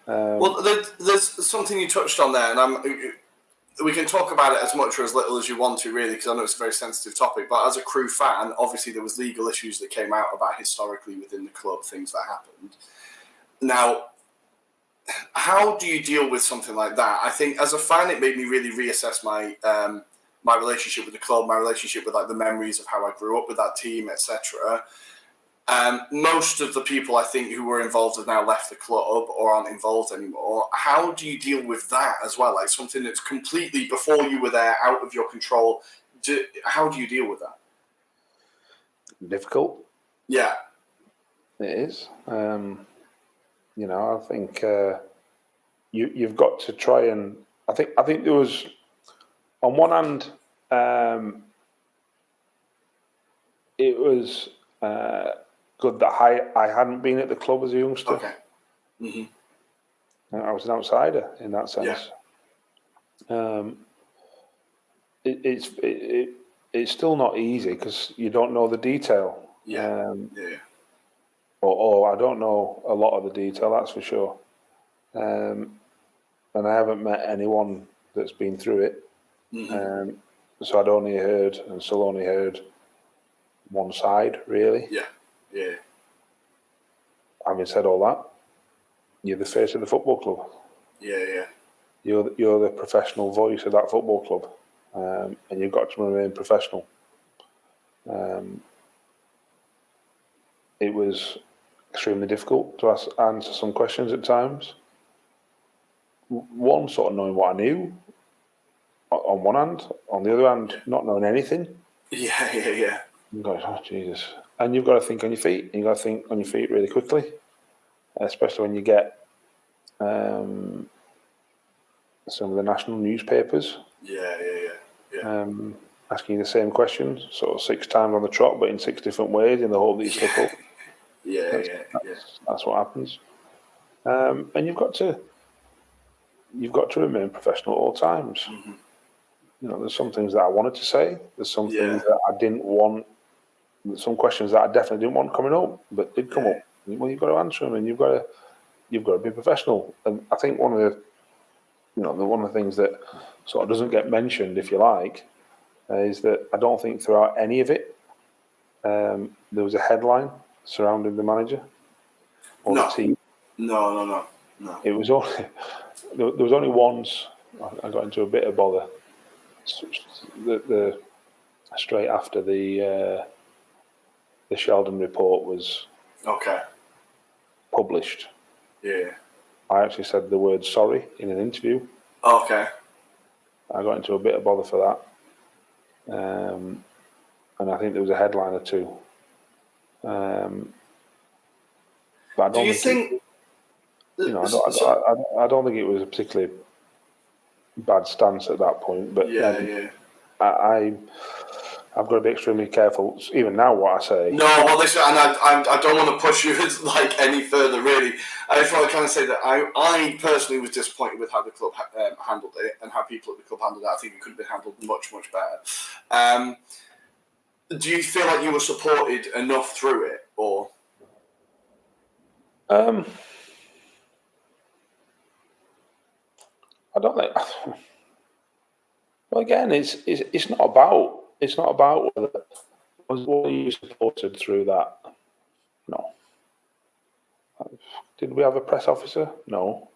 Well, there's something you touched on there, and we can talk about it as much or as little as you want to, really, because I know it's a very sensitive topic. But as a Crewe fan, obviously there was legal issues that came out about historically within the club, things that happened. Now, how do you deal with something like that? I think as a fan, it made me really reassess my my relationship with the club, my relationship with the memories of how I grew up with that team, etc. Most of the people I think who were involved have now left the club or aren't involved anymore. How do you deal with that as well? Like something that's completely before you were there, out of your control. How do you deal with that? Difficult. Yeah, it is. I think you've got to try and. I think there was, on one hand, it was good that I hadn't been at the club as a youngster. Okay. I was an outsider in that sense. Yeah. It's still not easy because you don't know the detail. Yeah. Or I don't know a lot of the detail, that's for sure. And I haven't met anyone that's been through it. So I'd only heard and still only heard one side, really. Yeah. Having said all that, you're the face of the football club. Yeah. You're the professional voice of that football club, and you've got to remain professional. It was extremely difficult to answer some questions at times. One, sort of knowing what I knew, on one hand. On the other hand, not knowing anything. Yeah. I'm going, oh, Jesus. And you've got to think on your feet. You've got to think on your feet really quickly, especially when you get some of the national newspapers. Asking you the same question, sort of 6 times on the trot, but in 6 different ways, in the hope that you slip up. That's what happens. And you've got to remain professional at all times. Mm-hmm. You know, there's some things that I wanted to say. There's some things that I didn't want. Some questions that I definitely didn't want coming up, but did come up. Well, you've got to answer them, and you've got to be professional. And I think one of the things that sort of doesn't get mentioned, if you like, is that I don't think throughout any of it there was a headline surrounding the manager or the team. No. It was only there was only once I got into a bit of bother. The straight after the Sheldon report was published. Yeah. I actually said the word sorry in an interview. Okay. I got into a bit of bother for that. And I think there was a headline or two. But I don't Do you think? I don't think it was a particularly bad stance at that point. But I've got to be extremely careful, even now, what I say. No, well, listen, and I don't want to push you like any further, really. I just want to kind of say that I personally was disappointed with how the club handled it and how people at the club handled it. I think it could have been handled much, much better. Do you feel like you were supported enough through it, or? I don't think. Well, again, it's not about whether what you supported through that. No. Did we have a press officer? No.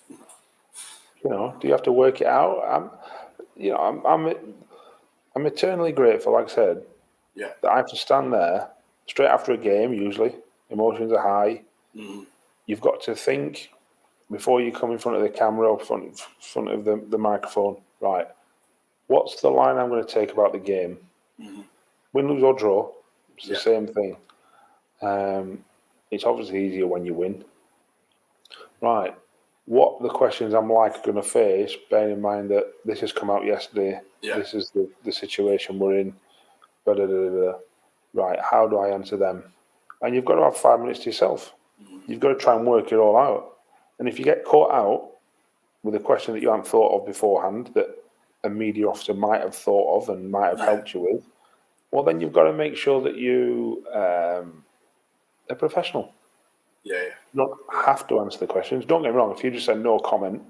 You know, do you have to work it out? I'm eternally grateful, like I said, that I have to stand there straight after a game. Usually, emotions are high. Mm-hmm. You've got to think before you come in front of the camera or front of the microphone. Right, what's the line I'm going to take about the game? Mm-hmm. Win, lose or draw, it's the same thing. It's obviously easier when you win. Right, what the questions I'm likely going to face, bearing in mind that this has come out yesterday, this is the situation we're in, right, how do I answer them? And you've got to have 5 minutes to yourself. Mm-hmm. You've got to try and work it all out. And if you get caught out with a question that you hadn't thought of beforehand, that a media officer might have thought of and might have helped you with, well, then you've got to make sure that you are professional. Yeah. You don't have to answer the questions. Don't get me wrong. If you just said no comment,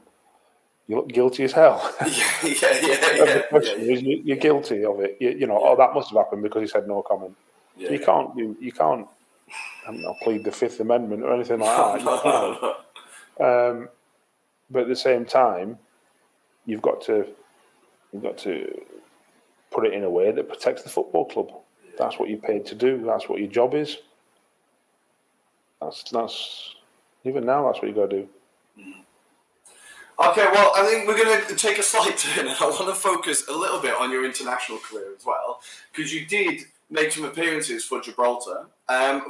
you look guilty as hell. The question is you're guilty of it. You know, oh, that must have happened because he said no comment. So you can't I don't know, plead the Fifth Amendment or anything like that. But at the same time, you've got to put it in a way that protects the football club. That's what you're paid to do. That's what your job is. That's even now. That's what you got to do. Okay, well, I think we're going to take a slight turn, and I want to focus a little bit on your international career as well, because you did make some appearances for Gibraltar.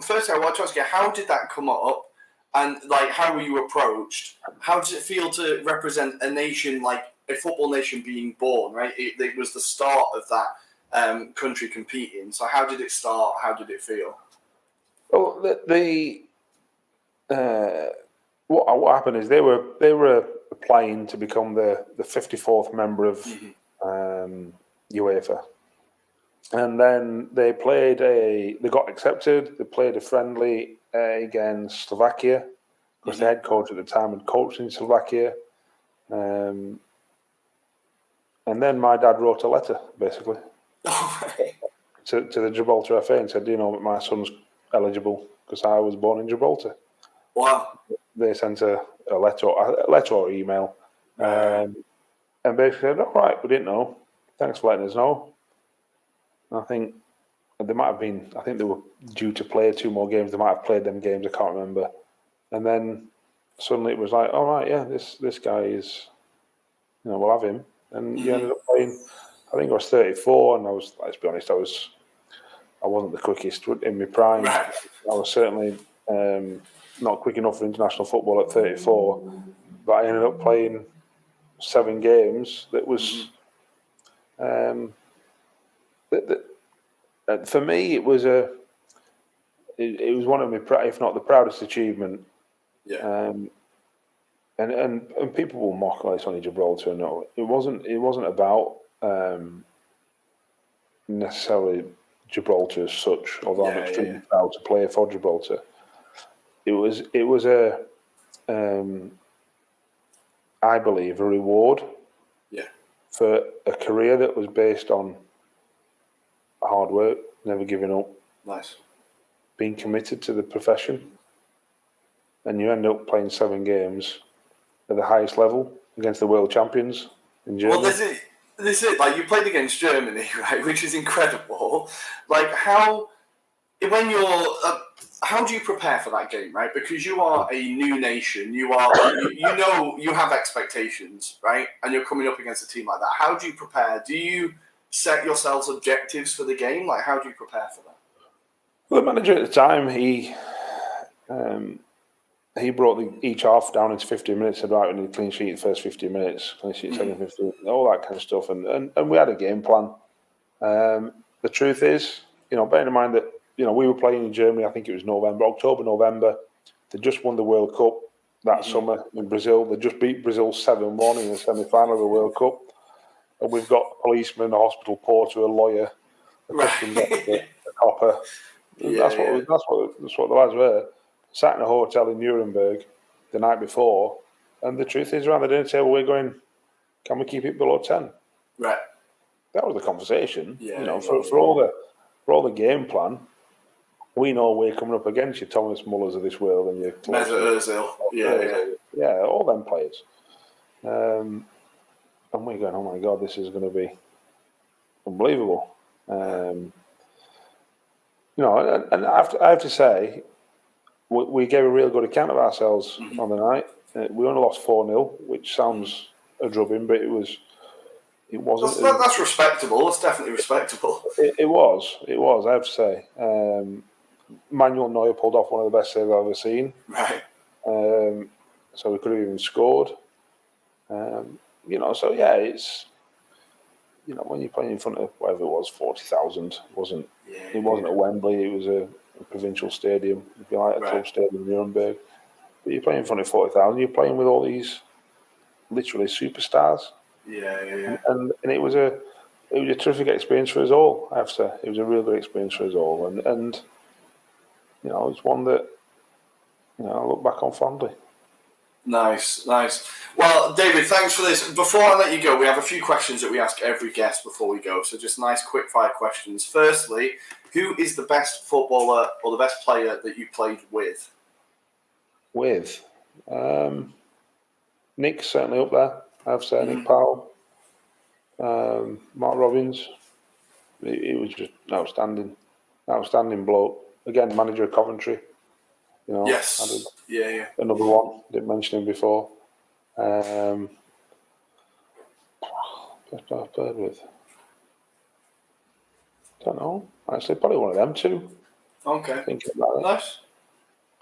Firstly, I want to ask you, how did that come up, and like, how were you approached? How does it feel to represent a nation, like a football nation being born? Right, it was the start of that country competing. So, how did it start? How did it feel? Well, what happened is they were applying to become the 54th member of UEFA, and then they got accepted. They played a friendly against Slovakia, because the head coach at the time had coached in Slovakia, and then my dad wrote a letter basically to the Gibraltar FA and said, you know, my son's eligible because I was born in Gibraltar. Wow. They sent a letter or email, and basically said, all right, we didn't know. Thanks for letting us know. And I think they were due to play 2 more games. They might have played them games, I can't remember. And then suddenly it was like, all right, yeah, this guy is, you know, we'll have him. And you ended up playing, I think I was 34, and let's be honest, I I wasn't the quickest in my prime. Right. I was certainly not quick enough for international football at 34, but I ended up playing 7 games. That was, for me, it was one of my, if not the proudest achievement. Yeah. And people will mock, it's only Gibraltar. No, it wasn't about necessarily Gibraltar as such, although I'm extremely proud to play for Gibraltar. It was I believe, a reward for a career that was based on hard work, never giving up, Nice, being committed to the profession, and you end up playing 7 games at the highest level against the world champions in Germany. Well, this is it. Like, you played against Germany, right, which is incredible. Like, how do you prepare for that game, right? Because you are a new nation. You know you have expectations, right? And you're coming up against a team like that. How do you prepare? Do you set yourselves objectives for the game? Like, how do you prepare for that? Well, the manager at the time, he brought each half down into 15 minutes. Said, right, we need a clean sheet the first 15 minutes, clean sheet 7-15, all that kind of stuff. And we had a game plan. The truth is, bearing in mind that, we were playing in Germany, I think it was October, November. They just won the World Cup that summer in Brazil. They just beat Brazil 7-1 in the semi-final of the World Cup. And we've got a policeman, a hospital porter, a lawyer, a customs officer, a copper. That's what the lads were. Sat in a hotel in Nuremberg the night before, and the truth is, around the dinner table, we're going, can we keep it below 10? Right. That was the conversation. For all the game plan, we know we're coming up against your Thomas Mullers of this world and your Mesut Ozil. Yeah, all them players. And we're going, oh my God, this is going to be unbelievable. And I have to say, we gave a real good account of ourselves on the night. We only lost 4-0, which sounds a drubbing, but it wasn't. That's respectable. That's definitely respectable. It was. I have to say. Manuel Neuer pulled off one of the best saves I've ever seen. Right. So we could have even scored. It's when you're playing in front of whatever it was, 40,000. It wasn't at Wembley. It was a provincial stadium, if you like, a club stadium in Nuremberg. But you're playing in front of 40,000. You're playing with all these literally superstars. Yeah. And it was a terrific experience for us all. I have to say, it was a real good experience for us all. And it's one that I look back on fondly. Nice. Well, David, thanks for this. Before I let you go, we have a few questions that we ask every guest before we go. So just nice, quick-fire questions. Firstly, who is the best footballer or the best player that you played with? Nick's certainly up there. I have to say, Nick Powell. Mark Robbins. He was just outstanding bloke. Again, manager of Coventry. Yes. Yeah. Another one. Didn't mention him before. Best player I've played with. Don't know. Actually, probably one of them two. Okay. Thinking about it. Nice.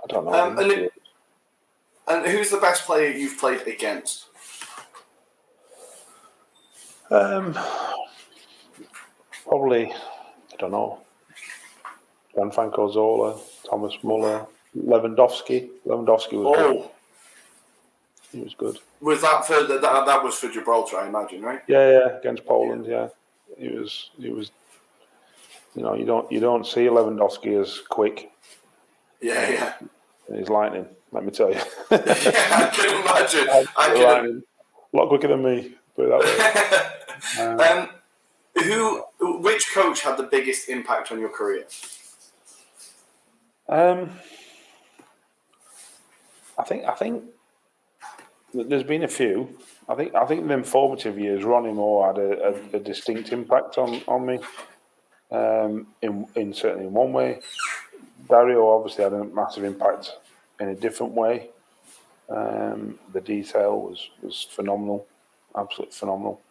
I don't know. And who's the best player you've played against? Probably, I don't know. Gianfranco Zola, Thomas Muller, Lewandowski. Lewandowski was good. He was good. Was that for that was for Gibraltar, I imagine, right? Yeah, against Poland. Yeah, he was. You don't see Lewandowski as quick. Yeah. He's lightning. Let me tell you. Yeah, I can imagine. A lot quicker than me. Put it that way. Which coach had the biggest impact on your career? I think there's been a few. I think in the formative years, Ronnie Moore had a distinct impact on me. In certainly in one way, Dario obviously had a massive impact in a different way. The detail was phenomenal, absolutely phenomenal.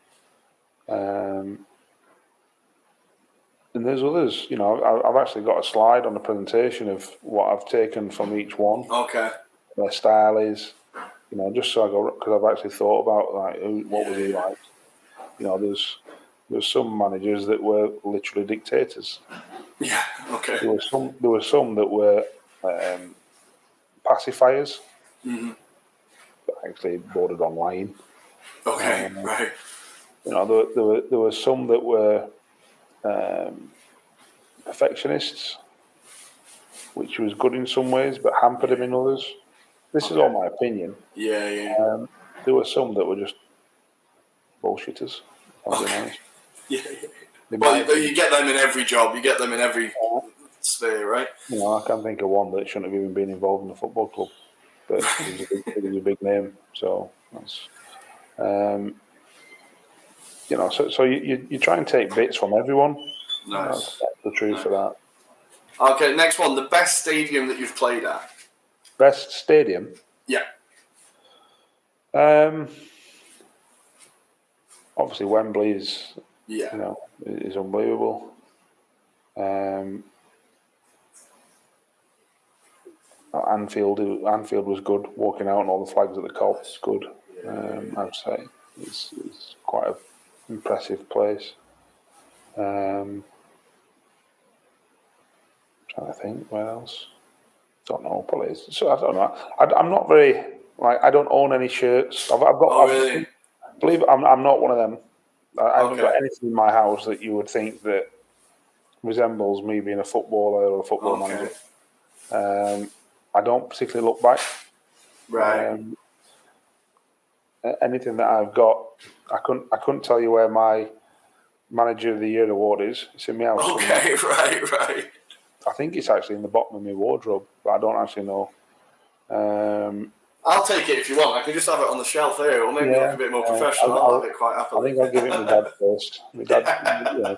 And there's others. You know, I've actually got a slide on the presentation of what I've taken from each one. Okay. Their style is, you know, just so I go, because I've actually thought about like what was he like. You know, there's some managers that were literally dictators. Yeah. Okay. There were some that were pacifiers. Mm-hmm. That actually bordered on lying. Okay. Right. You know, there were some that were perfectionists, which was good in some ways, but hampered him in others. This is all my opinion. Yeah. There were some that were just bullshitters, if I'm being honest. Yeah. Well, you get them in every job. You get them in every sphere, right? You know, I can't think of one that shouldn't have even been involved in a football club, but it was a big name. So that's, you know, so you try and take bits from everyone. Nice. That's the truth of that. Okay, next one. The best stadium that you've played at? Best stadium? Yeah. Obviously Wembley is, Yeah. you know, is unbelievable. Anfield was good. Walking out and all the flags at the Kop is good. I'd say it's quite an impressive place. Trying to think where else. Don't know. Probably. So I don't know. I'm not very like. I don't own any shirts. I've got. Oh, really? Believe it, I'm not one of them. I haven't got Okay. anything in my house that you would think that resembles me being a footballer or a football manager. I don't particularly look back. Right. Anything that I've got, I couldn't tell you where my Manager of the Year award is. It's in my house Okay. somewhere. Right. I think it's actually in the bottom of my wardrobe, but I don't actually know. I'll take it if you want. I can just have it on the shelf here. It'll make me look a bit more professional. I'll have it quite I happily. think I'll give it my dad first. My dad, you know,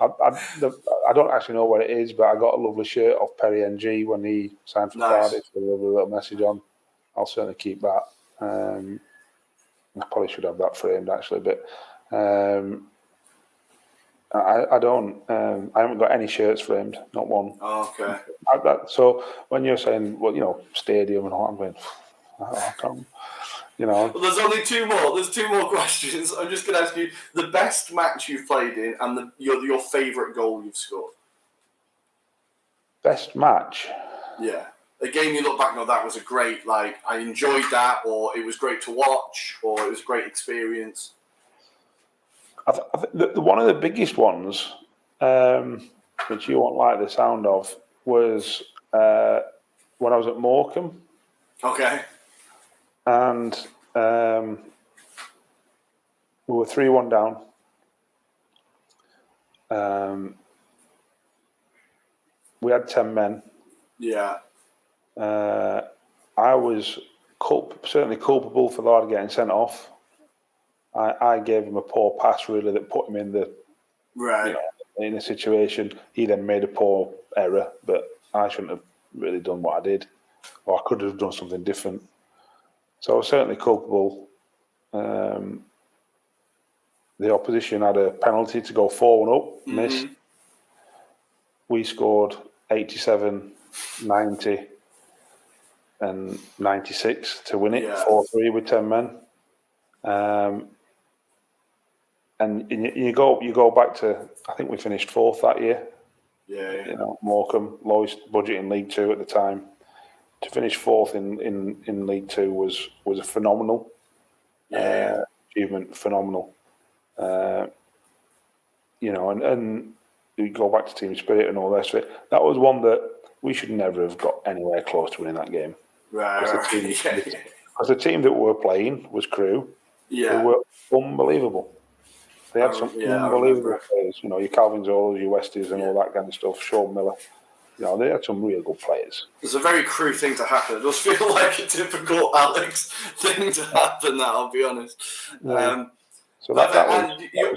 I don't actually know what it is, but I got a lovely shirt off Perry NG when he signed for Cardiff with a lovely little message on. I'll certainly keep that. I probably should have that framed actually, but I don't. I haven't got any shirts framed, not one. Okay. So when you're saying, well, you know, stadium and all, I'm going, I can't, you know. Well, there's only two more. There's two more questions. I'm just going to ask you the best match you've played in and your favourite goal you've scored. Best match? Yeah. A game you look back and go, that was a great, like, I enjoyed that, or it was great to watch, or it was a great experience. One of the biggest ones, which you won't like the sound of, was when I was at Morecambe. Okay. And we were 3-1 down. We had 10 men. Yeah. I was certainly culpable for the lad getting sent off. I gave him a poor pass, really, that put him in the right. You know, in a situation. He then made a poor error, but I shouldn't have really done what I did, or I could have done something different. So I was certainly culpable. The opposition had a penalty to go 4-1 up, missed. We scored 87, 90, and 96 to win it, 4-3 with 10 men. And you go back to, I think we finished 4th that year. Yeah. You know, Morecambe, lowest budget in League Two at the time. To finish 4th in League Two was a phenomenal achievement. Phenomenal. You know, and you go back to team spirit and all the rest of it. That was one that we should never have got anywhere close to winning that game. Right. Because the team that we were playing was Crewe. Yeah. They were unbelievable. They had some unbelievable players. You know, your Calvin Zolas, your Westies, and all that kind of stuff. Sean Miller. You know, they had some real good players. It's a very Crewe thing to happen. It does feel like a typical Alex thing to happen. That I'll be honest. Yeah. So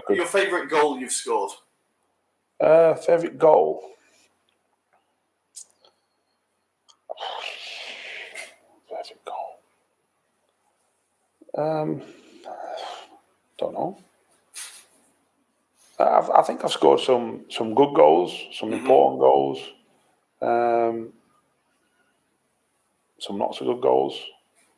your favourite goal you've scored? Favourite goal? Favourite goal? Don't know. I think I've scored some good goals, some important goals, some not so good goals.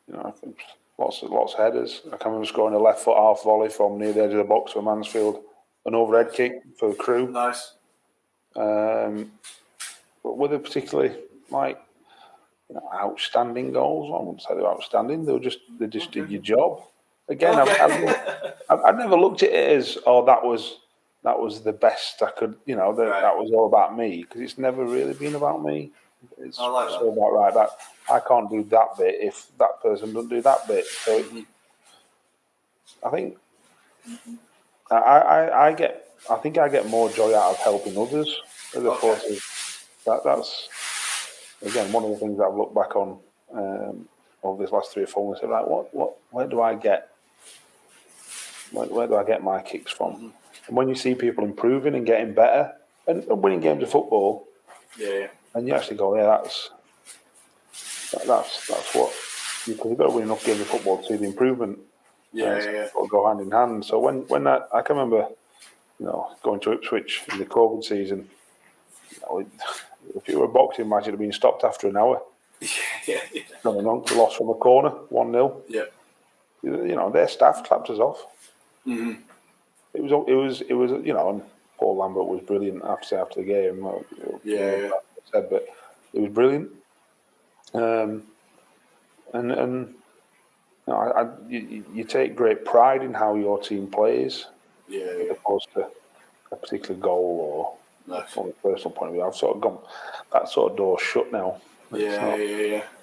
You know, I think lots of headers. I can remember scoring a left foot half volley from near the edge of the box for Mansfield, an overhead kick for the Crewe. Nice. But were they particularly outstanding goals? I wouldn't say they were outstanding. They just did your job. Again, I've never looked at it as that was the best I could. You know, that was all about me, because it's never really been about me. It's I like that. all about that I can't do that bit if that person doesn't do that bit. So I think I get more joy out of helping others as opposed to that's again one of the things that I've looked back on over this last 3 or 4 months. Like, where do I get my kicks from? And when you see people improving and getting better and winning games of football, and you actually go, that's what, because you've got to win enough games of football to see the improvement. Or go hand in hand. So when I can remember, going to Ipswich in the COVID season, if you were a boxing match, it'd have been stopped after an hour. We lost from a corner, 1-0. Yeah. Their staff clapped us off. It was, and Paul Lambert was brilliant after the game. Said, but it was brilliant. You take great pride in how your team plays, as opposed to a particular goal or from a personal point of view. I've sort of gone that sort of door shut now.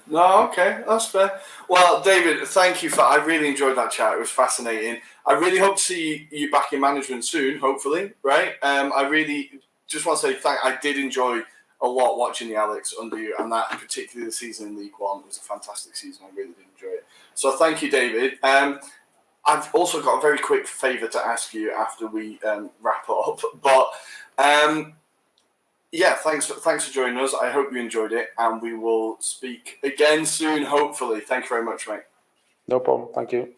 No, okay, that's fair. Well, David, thank you I really enjoyed that chat. It was fascinating. I really hope to see you back in management soon, hopefully, right? I really just want to say I did enjoy a lot watching the Alex under you, and that particularly the season in League One was a fantastic season. I really did enjoy it. So thank you, David. I've also got a very quick favour to ask you after we wrap up. But thanks for joining us. I hope you enjoyed it, and we will speak again soon, hopefully. Thank you very much, mate. No problem. Thank you.